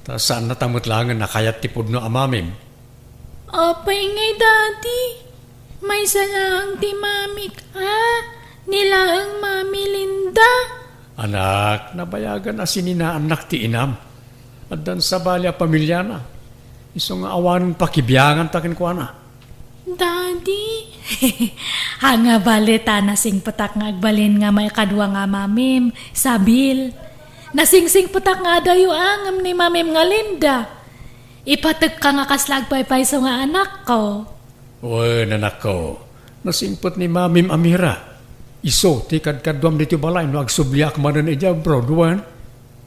Ta saan natamot langan na kayat ti pudno amamim? Apay ngay, daddy. May salang ti mamik, ha? Nila ang mami Linda. Anak, nabayagan na sinina anak ti inam. At dan sa balya pamilya na. Iso nga awan pakibiyangan takin ko na. Daddy, hanga balita nasing patak nga agbalin nga may kadwa nga mamim, sabil. Nasingsing patak nga dayo angam ni mamim nga Linda. Ipatag ka nga kaslag paypay so nga anak ko. Wen, anak ko. Nasingpot ni Mamim Amira. Iso, tikad kadwam dito balay no agsubliak manan ija abroad, wan.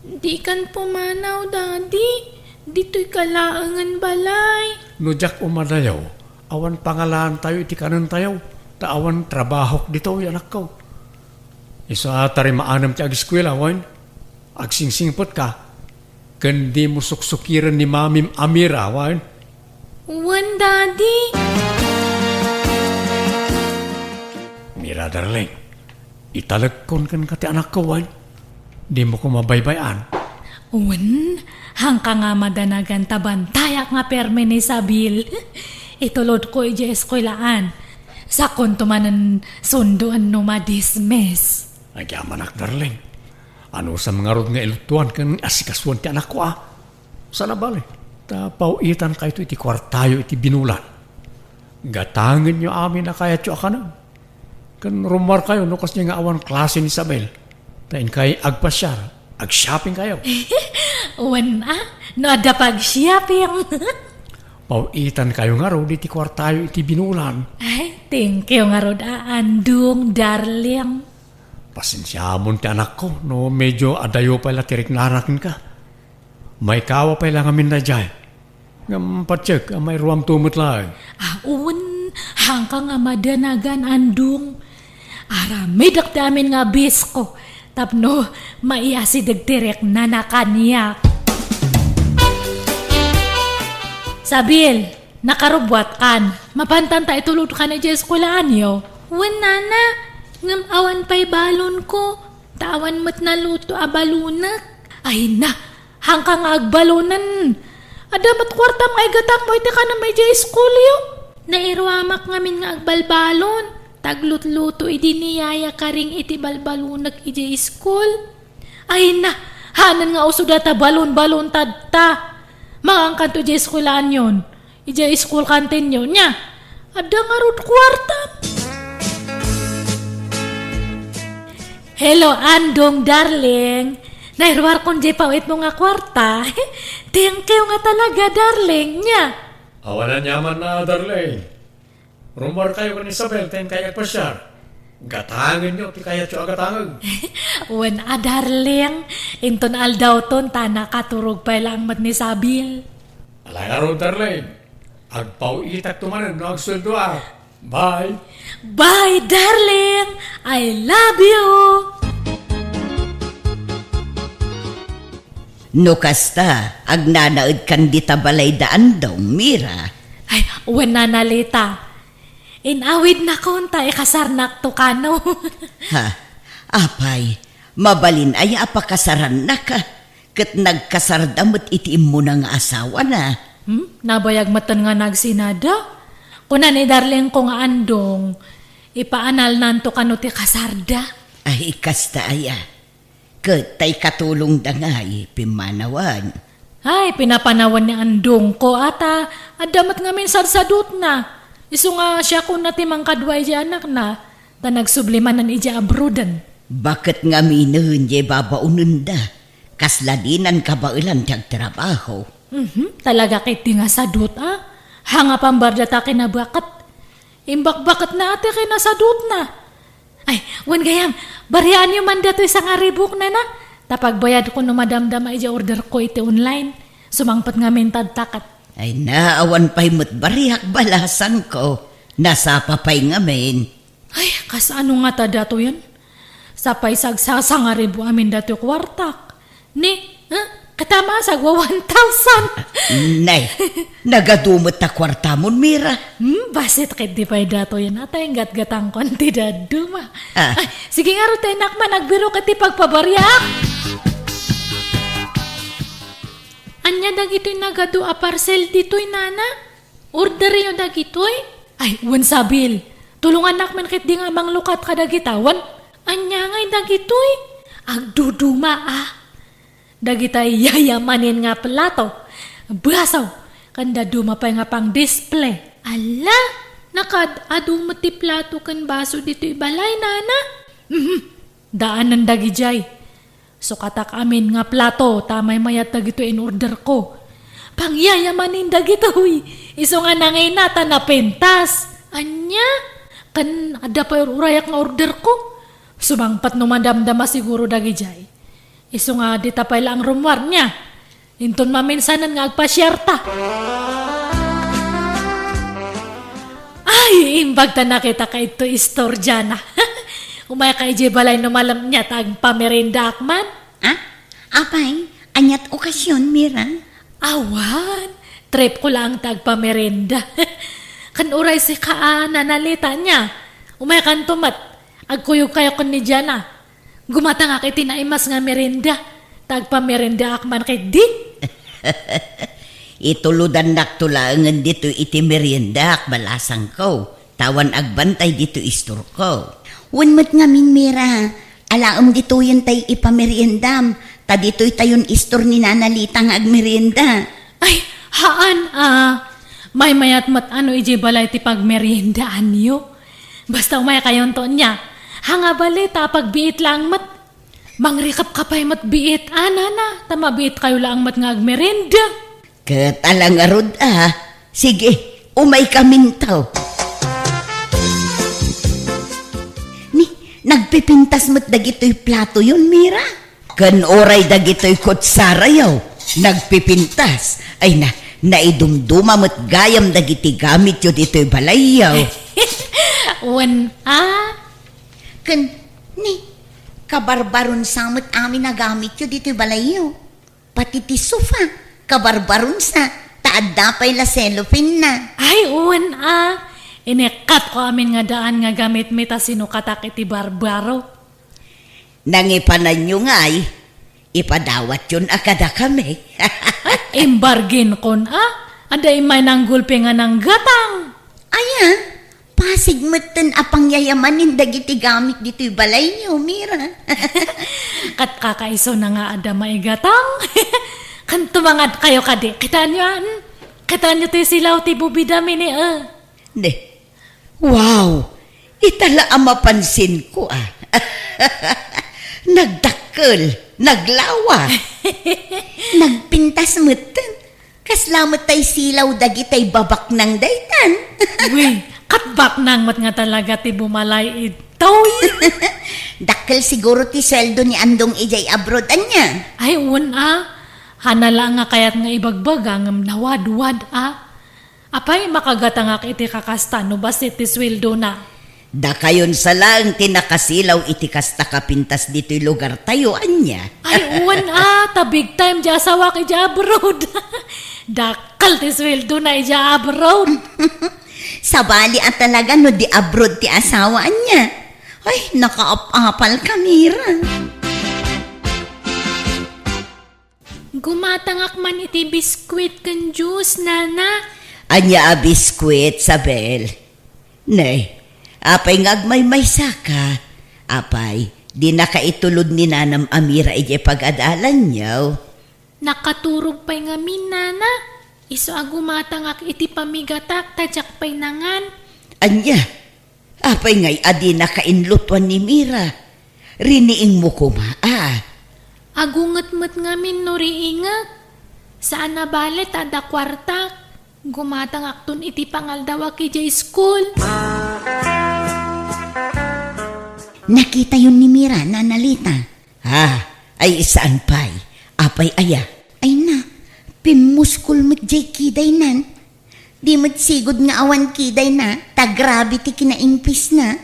Di kan pumanaw, Daddy. Dito'y kalaangan balay. No jak umadayaw, awan pangalan tayo iti kanan tayo. Taawan trabahok dito, anak ko. Iso atari maanam ti agiskwela, wan. Agsingsingpot ka. Kandi mo suksukiran ni Mamim Amira, wan. Wan, Daddy. Mira, darling. Italagkon kan kati anak ko, wan. Di mo ko mabaybayan. Wan, hangka nga madanagan tabantayak nga perme ni Sabil. Itulod ko ija eskwelaan. Sa kontumanan sunduan no madismes. Nagyamanak, darling. Ano sa mga rod nga ilutuan kan asikaswan ti anak ko, Sana bali. Tapauitan kayo iti kwartayo iti binulan. Gatangin nyo amin na kaya tiyo akanan. Kan rumar kayo no kas niya nga awan klase ni Isabel. Tain kay agpasyar, ag-shopping kayo. Wan no ada pag-shopping. Pauitan kayo nga rod iti kwartayo iti binulan. Ay, thank you nga rod andong, darling. Pasensya mo ti anak ko, no medyo adayo pala tirik narakin ka. May kawa pala ngamin na dyan. Ngam patsek, may ruam tumot lang. Un, hangka nga madanagan andong. Aramid damin nga bisko. Tapno, maiasidag direk na nakanyak. Sabil, nakarubwat kan. Mapantan ta itulod ka na dyan eskulaan yo. Wan, nana, ngam awan pa'y balon ko. Tawan mo't naluto abalunak. Ay na, hangka nga agbalunan. Adamat kwartam ay gatak mo iti ka na may dyan school yo. Nairwamak ngamin nga agbalbalon. Taglutluto iti niyaya karing iti balbalunak iti school. Ay na, hanan nga uso data balon-balon tadta. Mangangkan to iti schoolan yon. Iti school kantin yon niya. Ada nga rod kwartam. Hello, Andong, darling. Nairwar kong di pawit mo nga kwarta. Thank you nga talaga, darling niya. Awalan yaman na, darling. Rumor kayo kan Isabel, tayo kaya pasyar. Gatangin nyo, ti kaya tiyo agatangag. Wan darling. Inton aldaw ton, tana katurog pa lang mat ni Sabil. Alay araw, darling. Agpauitak tumanan, no agsuldo Bye. Bye, darling. I love you. No kasta, agnanaad kan di tabalay daan daw, Mira. Ay, wan nanalita. Inawid na konta, kasarnak to kano. Ha, apay, mabalin ay apakasaran na ka. Kat nagkasardamot itiim mo na nga asawa na. Nabayag matan nga nagsinada. Kuna ni darling ko nga andong, ipaanal nanto kano ti kasarda. Ay, kasta aya. Kat tay katulong da nga pimanawan. Ay, pinapanawan ni andong ko ata, adamat nga min sarsadot na. Isu nga siya kung natimang kadway di anak na, ta nagsublimanan ija abroadan. Bakit nga minuhun di babaunan da? Kasladinan kabailan tiyag trabaho. Talaga kiti nga sadot Hanga pambarda ta kinabakat. Imbak-bakat na ate kinasadot na. Ay, wan gayam, bariaan yung manda to isang aribok na na. Tapagbayad ko no madamdama ija order ko iti online. Sumangpat nga mentad takat. Ay naawan pa'y bariak balasan ko. Nasa papay ngamin. Ay, kas ano nga ta dato yan? Sapay sagsasa nga ribu amin dato kwartak. Ni, katama sagwa 1,000. Nay, nagadumot ta kwartamon, Mira. Basit kit di pa'y dato yan. Atay gat-gatang konti daduma. Ah. Ay, sige nga ro tayo nakman, nagbiro kati pagpabariak. Anya dagitoy nagado a parcel ditoy nana? Order yo dagitoy? Ay, wan Sabil. Tulungan nakman kit di nga manglukat ka dagitawan. Anya ngay dagitoy? Agduduma Dagitay yayamanin nga plato. Basaw. Kanda dumapay nga pang display. Ala, nakad-adong mati plato kan baso dito ibalay, nana. Daanan dagi jay. So katak amin nga plato, tamay mayat dagito in order ko. Pangyayamanin dagito, iso nga nangay nata na pentas. Anya, kan ada pa urayak nga order ko. Sumangpat no madamdama siguro dagi jay. Iso nga di tapay lang rumwar niya. Inton maminsanan nga agpasyerta. Ay, imbag ta nakita ka ito istorya na. Umaya kay J. Balay no malam niya tag pamerenda akman. Ah? Apay, anyat okasyon, Mira? Awan, trip ko lang tag pamerenda. Kan uray si kaa nanalita niya. Umaya kan tumat. Agkuyog kayo kon ni Jana. Gumata nga kay tinaimas nga merenda. Tagpa merenda akman kay di. Ituludan naktulangan dito iti merienda balasang ko. Tawan agbantay dito istor ko. Unmat nga min, Mira. Alaam dito yun tay ipameriendam. Ta dito'y tayon istor ni nanalita nga agmerienda. Ay, haan may mayat mat ano ije balay ti pagmeriendaan niyo. Basta umaya kayon to niya. Hanga balita pagbiit lang mat. Mangrikap kapay mat biit. Nana, tamabiit kayo lang mat nga agmerienda. Katalang arod Sige, umay kamintaw. Nagpipintas mo't dagito'y plato yun, Mira. Kan oray dagito'y kutsara yaw. Nagpipintas. Ay naidumduma mo't gayam dagiti gamit yun dito'y balay yaw. Kabarbaron samot amin na gamit yun dito'y balayo. Pati ti sofa, kabarbaron sa, taad pa'y la cellophane na. Ay, inekat ko amin nga daan nga gamit mita sinukatak iti barbaro. Nangipanan nyo nga ipadawat yun akada kami. Imbargin kon Anday may nanggulpi nga ng gatang. Aya, pasig matan apang yayamanin dagiti gamit dito'y balay niyo, Mira. Kat kakaiso na nga ada may gatang. Kan tumangat kayo kadi. Kitaan nyo ti silaw ti bubidami ni Wow! Itala ang mapansin ko Nagdakkel, naglawa. Nagpintas matan. Kaslamat tay silaw dagitay babak ng daytan. Uy, katbak nang mat nga talaga ti bumalay itoy. Dakkel siguro ti seldo ni Andong ijay abroad anya. Ay, hanala nga kayat nga ibagbagang nawad-wad Apay makagata nga iti kakasta no basit ti sweldo na. Da kayon sa lang tinakasilaw iti kasta kapintas dito'y lugar tayo anya. Ay ta big time di asawa ki di abroad. Dakal ti sweldo na di abroad. Sabali at talaga no di abroad ti asawa anya. Ay nakaapapal ka, Mira. Gumatangak man iti biskwit kan juice, nana. Anya biskwit, Sabel. Nay, apay ngagmay may saka. Apay, di nakaitulod ni Nanam Amira ije pag-adalan niyaw. Nakaturog pa'y nga min, nana. Iso agumatangak iti pamigatak, tadyak pa'y nangan. Anya, apay ngay adi nakainlutuan ni Mira. Riniing mo kuma, Agunget-met nga min no riingat. Saan na balet ada kwartak. Gumatangak tun iti pangaldawa ki jay school. Nakita yun ni Mira, nanalita. Ay saan pa'y? Apay aya. Ay na, pimuskul mo't jay kiday nan. Di mo't sigod nga awan kiday na, tagrabe ti kinaimpis na.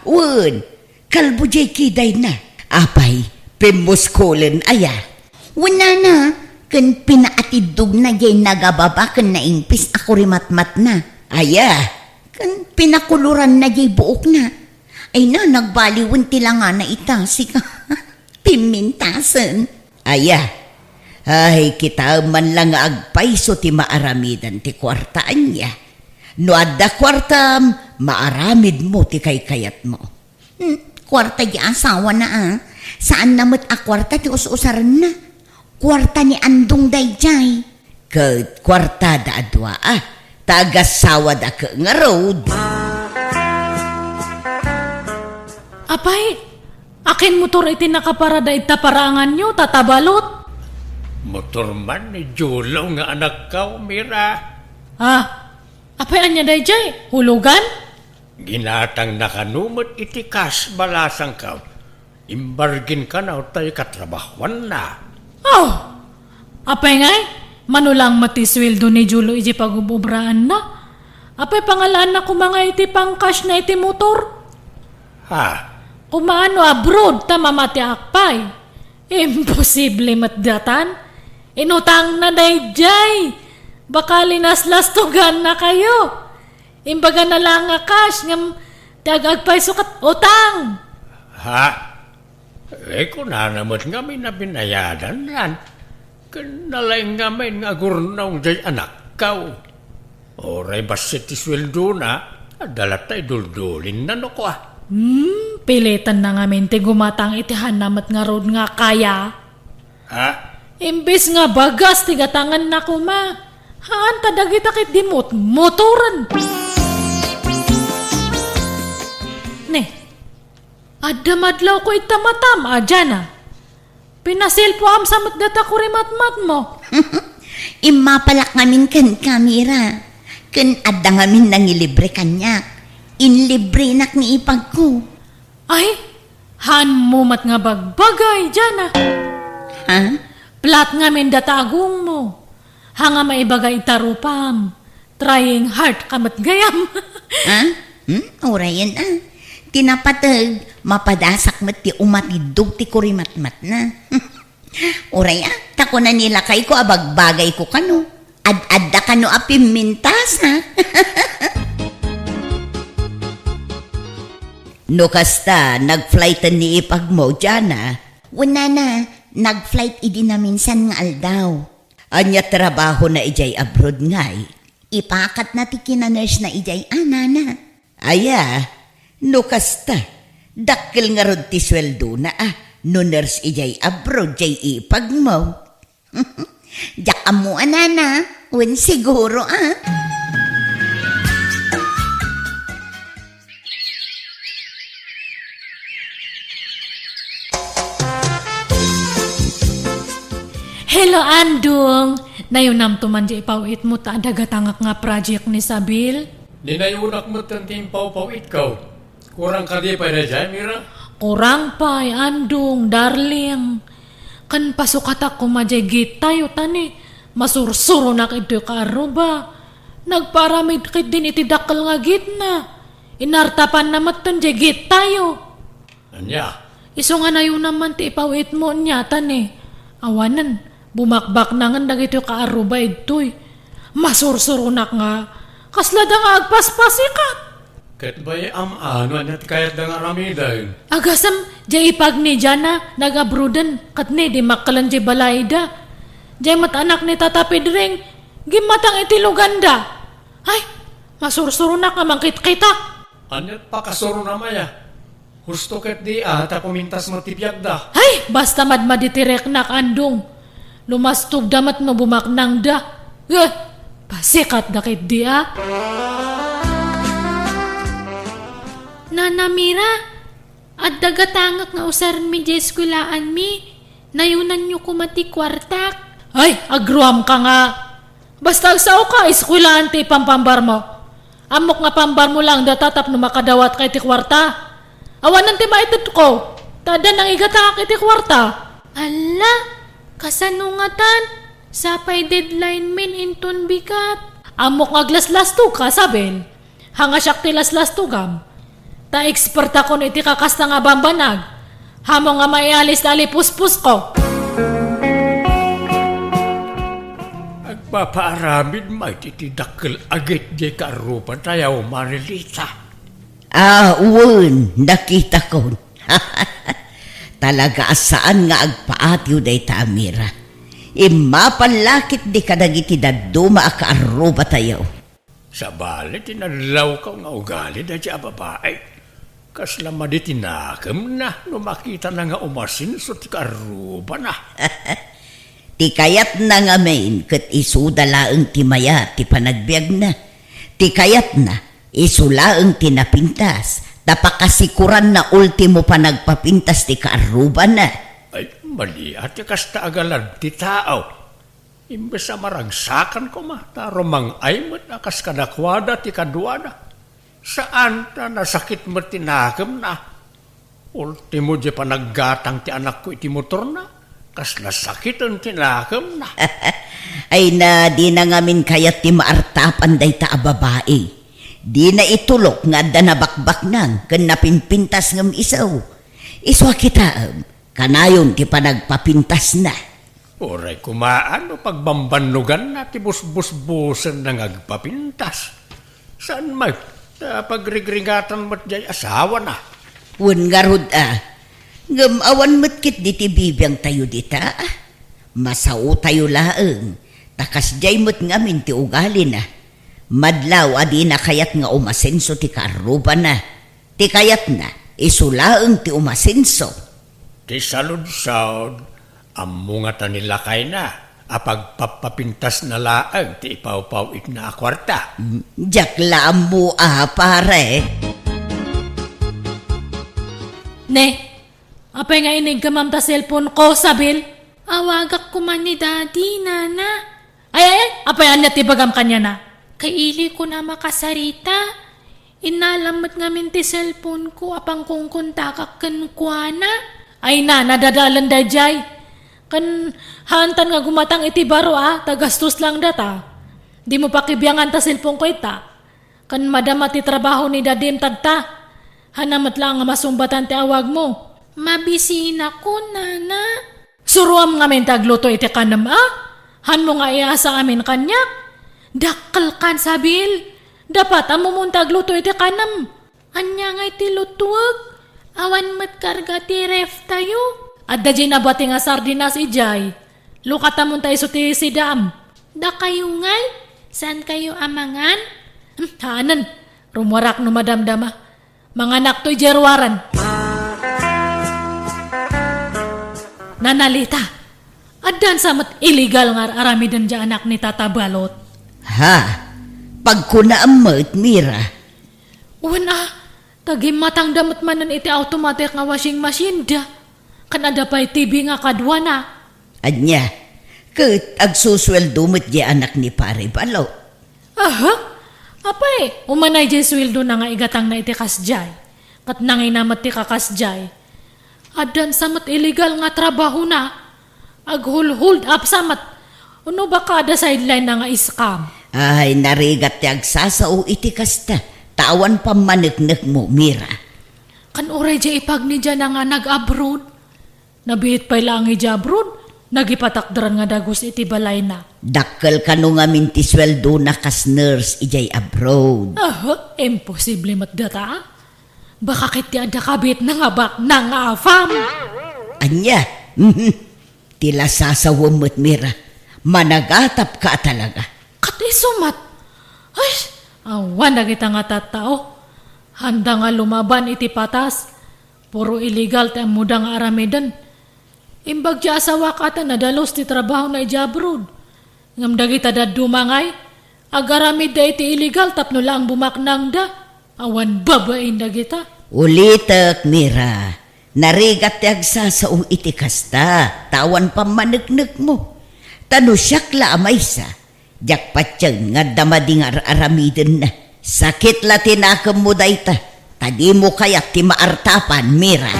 Wun, kalbo jay kiday na. Apay, pimuskulen aya. Wala na. Kan pinaatidog na jay nagababa kan naimpis ako rimatmat na. Aya. Kan pinakuluran na jay buok na. Ay na, nagbaliwan tila nga na itasi ka. Pimintasan. Aya. Ay, kita man lang agpaiso ti maaramidan ti kwartaan niya. No adda kwartam, maaramid mo ti kayat mo. Kwarta di asawa na Saan namot a kwarta ti us-usaran na? Kwarta ni Andong Dayjay. Kat kwartada adwa tagasawad ako nga road. Apay, akin motor iti nakaparada ita parangan nyo, tatabalot. Motor man ni Julaw nga anak ka, Mira. Apay anya dayjay, hulugan? Ginatang nakanumot iti kas balasang ka. Imbargin ka na o tayo katrabahuan na. Apay ngay, manulang matisweldo ni Julo iti pagububraan na. Apay pangalaan na kumanga iti pangkas na iti motor. Kumaano abroad ta mamati akpay. Imposible matdatan. Inutang na dayjay. Baka linaslas-tugan na kayo. Imbaga na lang nga cash ngam tagagpay sukat utang. Kung nanamot ngamin na binayadan yan. Kanalay ngamin nga gurnaw jay anak ka. Oray basit isweldo na, adalat tayo duldulin na no ko Pilitan na ngamin ti gumatang itihan namat nga road nga kaya. Imbes nga bagas ti gatangan na kuma. Haan tadagitakit di motoran. Adamadlaw ko itamatam, Jana. Pinasil po am sa matdata ko rimatmat mo. Imapalak ngamin kan kamera. Kan adda ngamin nangilibre kanya. Inlibre nak ni ipag ko. Ay, han mo mat nga bagbagay, Jana. Plat ngamin datagong mo. Hanga maibagay tarupam. Trying hard kamat gayam. Orayan Tinapatag, mapadasak mat ti umatidog ti kurimatmat na. Oray tako na nila kay ko abagbagay ko kano. Ad-adda kano apimintas ha. No kasta, nag-flightan ni ipag mo, Jana. Wala na, nag-flight idi na minsan nga aldaw. Anya trabaho na ijay abroad ngay. Ipakat na ti kinaners na ijay anana. No kasta, dakil nga rod ti sweldo na no nurse ijay abroad jay ipag mo. Diyak mo anana, wen siguro Hello, Andong. Nayunam to man di ipawit mo ta dagatangak nga project ni Sabil. Dinayunak mo tanting pawpawit ka. Kurang ka di pa na dyan, Mira? Kurang pa, Andong, darling. Kan pasukatak ko majagit tayo, tani. Masursuro na kito ka aruba. Nagparamid kit din itidakal nga gitna. Inartapan na matan jagit tayo. Anya? Iso nga na yun naman ti ipawit mo niya, tani. Awanan, bumakbak na nga nagito ka aruba ito'y. Masursuro na nga. Kaslada nga agpaspasikat. Kat ba'y ano at kayat da nga ramiday? Agasam, jay ipag ni Jana, nag-abroadan, kat ni di makalan jay balayda. Jay matanak ni Tata Pedring, gimatang itiluganda. Ay, masursuro na ka mangkit-kita. Anyat pakasuro na maya. Husto kat di ta pumintas mo tibiyag da. Ay, basta madmaditirek na Andong. Lumastog damat no bumaknang da. Pasikat da kit di Nana Mira, at dagatangak nga usaran mi jay eskulaan mi, nayunan nyo kumati kwartak. Ay, agruam ka nga. Basta agsaw ka, eskulaan ti pampambar mo. Amok nga pambar mo lang datatap no makadawat kay ti kwarta. Awanan ti maitot ko, tada nang igataka kay ti kwarta. Ala, kasanungatan, sapay deadline min inton bikat. Amok nga glas-las to ka, Sabel. Hanga siyak ti las-las to gam. Ta-expert ako iti kakasta nga bambanag. Hamo nga maialis tali puspus ko. Agpapaaramid may titidakil agit di karupan tayo, Marilita. Nakita ko. Talaga asaan nga agpaatiw day ta, Amira. Mapalakit di kadagiti daduma akaaruba tayo. Sa bali, tinalaw ka nga ugali da siya babae. Kasla maditinakam na, no makita na nga umasin so ti karuba na. Ti kayat na nga main ket isudalaeng ti maya ti panagbiag na. Ti kayat na isulaeng ti napintas. Tapakasikuran na ultimo pa nagpapintas ti kaaruban na. Ay, mali ati kasta agalad ti tao. Imbes sa maragsakan ko taro mang aymot akas kadakwada ti kadwana. Saan ta nasakit mo tinagam na? Ultimo di panaggatang ti anak ko iti motor na. Kas nasakit ang tinagam na. Ay na di na ngamin kayat ti maartapan day ta a babae. Di na itulok nga da nabakbak nang ken napinpintas ngem isaw. Iswa kita kanayon ti panagpapintas na. Oray kumaan o pagbambanlugan na ti busbus-busan na ngagpapintas. Saan may pagrigringatan mo't jay asawa na? Wen ngarud ngem awan metkit di ti bibiyang tayo dita. Masao tayo laeng. Takas jay met ngamin ti ugali na. Madlaw adi na kayat nga umasenso ti kaaruban na. Ti kayat na isulaeng ti umasenso. Ti salud-salud, ammo nga tanilakay na. Apagpapapintas na laang ti ipaw-paw na akwarta. Jak laam mo pare. Ne, apay nga inig ka ma'am ta cellphone ko, sabil? Awagak ko man ni daddy, nana. Ay, apay anya tibagam kanya na. Kay ili ko na makasarita. Inalamat ngamin ti cellphone ko, apang kung kontakak kan kuana. Ay na, nadadalan da jay. Kan hantan nga gumatang iti baro tagastos lang data. Di mo pakibiyangan ta cellphone ko ita. Kan madama ti trabaho ni dadim tagta. Hanamat lang nga masumbatan ti awag mo. Mabisina ko, nana. Suruam nga men tagluto iti kanam Han mo nga iasa amin kanyak. Dakkel kan sabil. Dapat amo mong tagluto iti kanam. Anya nga iti lutuag. Awan mat karga ti ref tayo. At da jay nabati nga sardinas ijay. Lukata mong tayo ti sidam. Da kayo ngay? Saan kayo amangan? Hanan. Rumwarak no madamdama. Mga anak to'y jerwaran. Nanalita, adan samat illegal nga aramidan dya anak ni Tata Balot. Ha? Pagkunaamot, Mira. Tagim matang damot manan iti automatic nga washing machine da. Kanada pa'y TV nga kadwa na. Anya, ket agsusweldo mo't di anak ni Pare Balot. Aha? Apay, umanay jay sweldo na nga igatang na iti kasjay. Kat nangay namat ti kakasjay. Adan samat illegal nga trabaho na. Hold up samat. Uno ba kada sideline na nga iskam? Ay, narigat ti agsasao iti kasta. Tawan pa maneknek mo, Mira. Kan oray jay ipag ni dyan nga nag-abroad. Nabihit pa'y lang iti abroad. Nagipatakdaran nga dagos iti balay na. Dakkel ka no nga minti sweldo na kas nurse ijay abroad. Imposible matdata. Baka kiti ada kabit na nga bak na nga afam. Anya, tila sasawam mo't, Mira. Managatap ka talaga. Kati sumat. Ay, awan na kita nga tatao. Handa nga lumaban iti patas. Puro illegal tayo muda nga aramidan. Imbag di asawa kata nadalos ti trabaho na ijabrod. Ngam dagita da dumangay. Agaramid da iti illegal tapno lang bumaknang da. Awan babain dagita. Ulitek, Mira. Narigat ti agsasao iti kasta. Tawan pa maneknek mo. Tano siyakla amaysa. Jak patyang nga damading aramiden na. Sakit la tinakam mo dayta. Tadi mo kayak ti maartapan, Mira.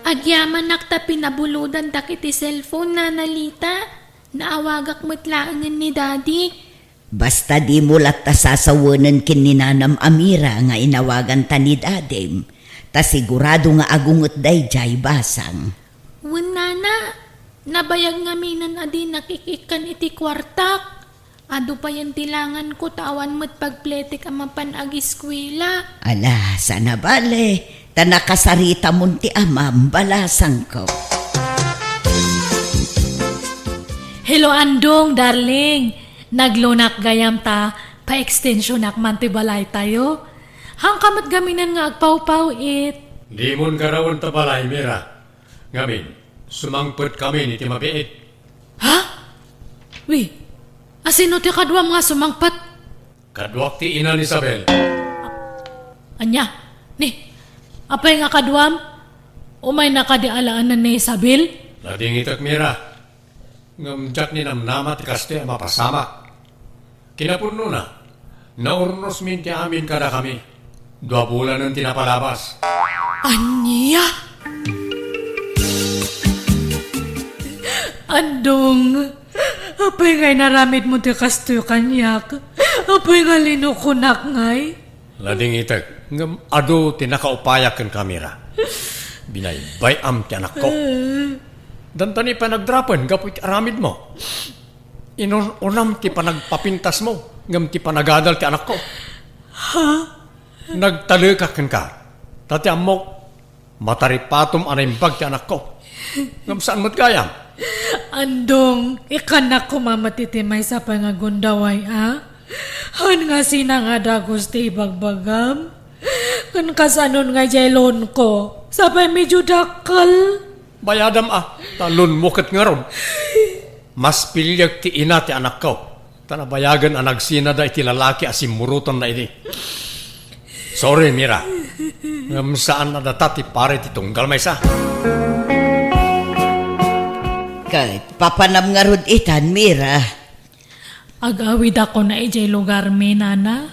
Agyaman nakta pinabuludan dakiti cellphone na nalita. Naawagak matlaangan ni daddy. Basta di mo lat ta sasawanan kin ni Nanam Amira nga inawagan ta ni dadem. Ta sigurado nga agungot dayjay basang. Nana, nabayag nga minan adi nakikikan iti kwartak. Ado pa yan tilangan ko tawan mo't pagpletik ang mapanag-eskwela. Ala, sana bale. Ta nakasarita mon ti amam balasang ko. Hello Andong, darling. Naglunak gayam ta, pa-extension ak man ti balay tayo. Hangkamat gaminan nga agpaw-paw it. Di mon karawon ta balay, Mira. Ngamin, Sumangpot kami ni Timabiit. Ha? Wi, asino ti kadwa mga sumangpat? Kadwak ti ina ni Isabel. Anya, ni, apay nga kadwam? Umay nakadialaanan ni Isabel? Lading itak mira. Ngamjak ni namnama ti kaste mapasama. Kinapuno na. Naurnos min ti amin kada kami. 2 bulan ang tinapalabas. Anya? Andong, apay ngay naramid mo ti kastoy kanyak. Apay nga linukunak ngay. Lading itak. Ngam ado tinakaupayak kan kamera. Binaybay am ti anak ko. Dantani pa nagdrapan, gapoy ti aramid mo. Unam ti pa nagpapintas mo, ngam ti pa nagadal ti anak ko. Ha? Nagtalikakan ka. Tati amok, mataripatom anaimbag ti anak ko. Ngam saan mo't gayam? Andong, ikanak ko mamatitimay sa pangagundaway, ha? Han nga sinang adagos ti ibagbagam? Kan kasanon nga jaylon ko, sabay medyo dakal. Bayadam talon mo kat nga ron. Mas pilyag ti ina ti anak ko. Tanabayagan ang nagsina da iti lalaki asim murutan na iti. Sorry, Mira. Ngam saan na data ti pare ti tunggal may sa. Kahit papanam nga rod itan, Mira. Agawid ako na ijay lugar mi, nana.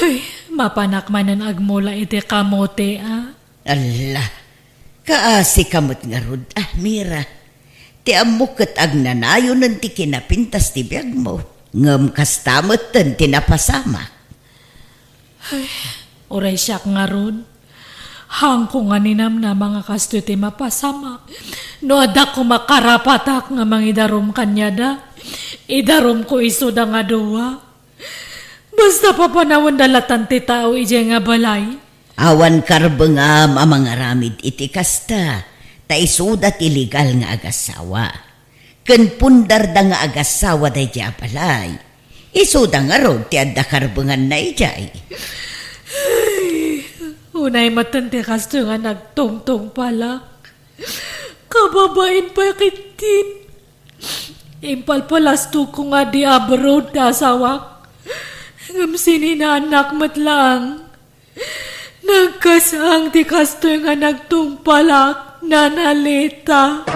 Ay, mapanakmanan agmula iti kamote, Allah, kaasi kamot nga rod, Mira. Ti amukot ag nanayo ng ti kinapintas ti biyag mo. Ngam kastamot ten tinapasama. Uray siya nga ron. Hangko nga ninam na mga kasto ti mapasama. No ada ko makarapatak nga mangidarom kanya da. Idarom ko iso da nga duwa. Basta papanawan dalatan ti tao ije nga balay. Awan karbengam amang aramid iti kasta. Taisudat illegal nga agasawa. Ken pundar da nga agasawa da ija balay. Isuda nga rod ti adda karbengan na ijay. Unay matante kasto nga nagtungtong palak. Kababain pa kitin. Impalpalasto ko nga di abroad na asawak. Ngam sininanak matlang. Nagkasang ti kasto nga nagtungpalak. Nanalita.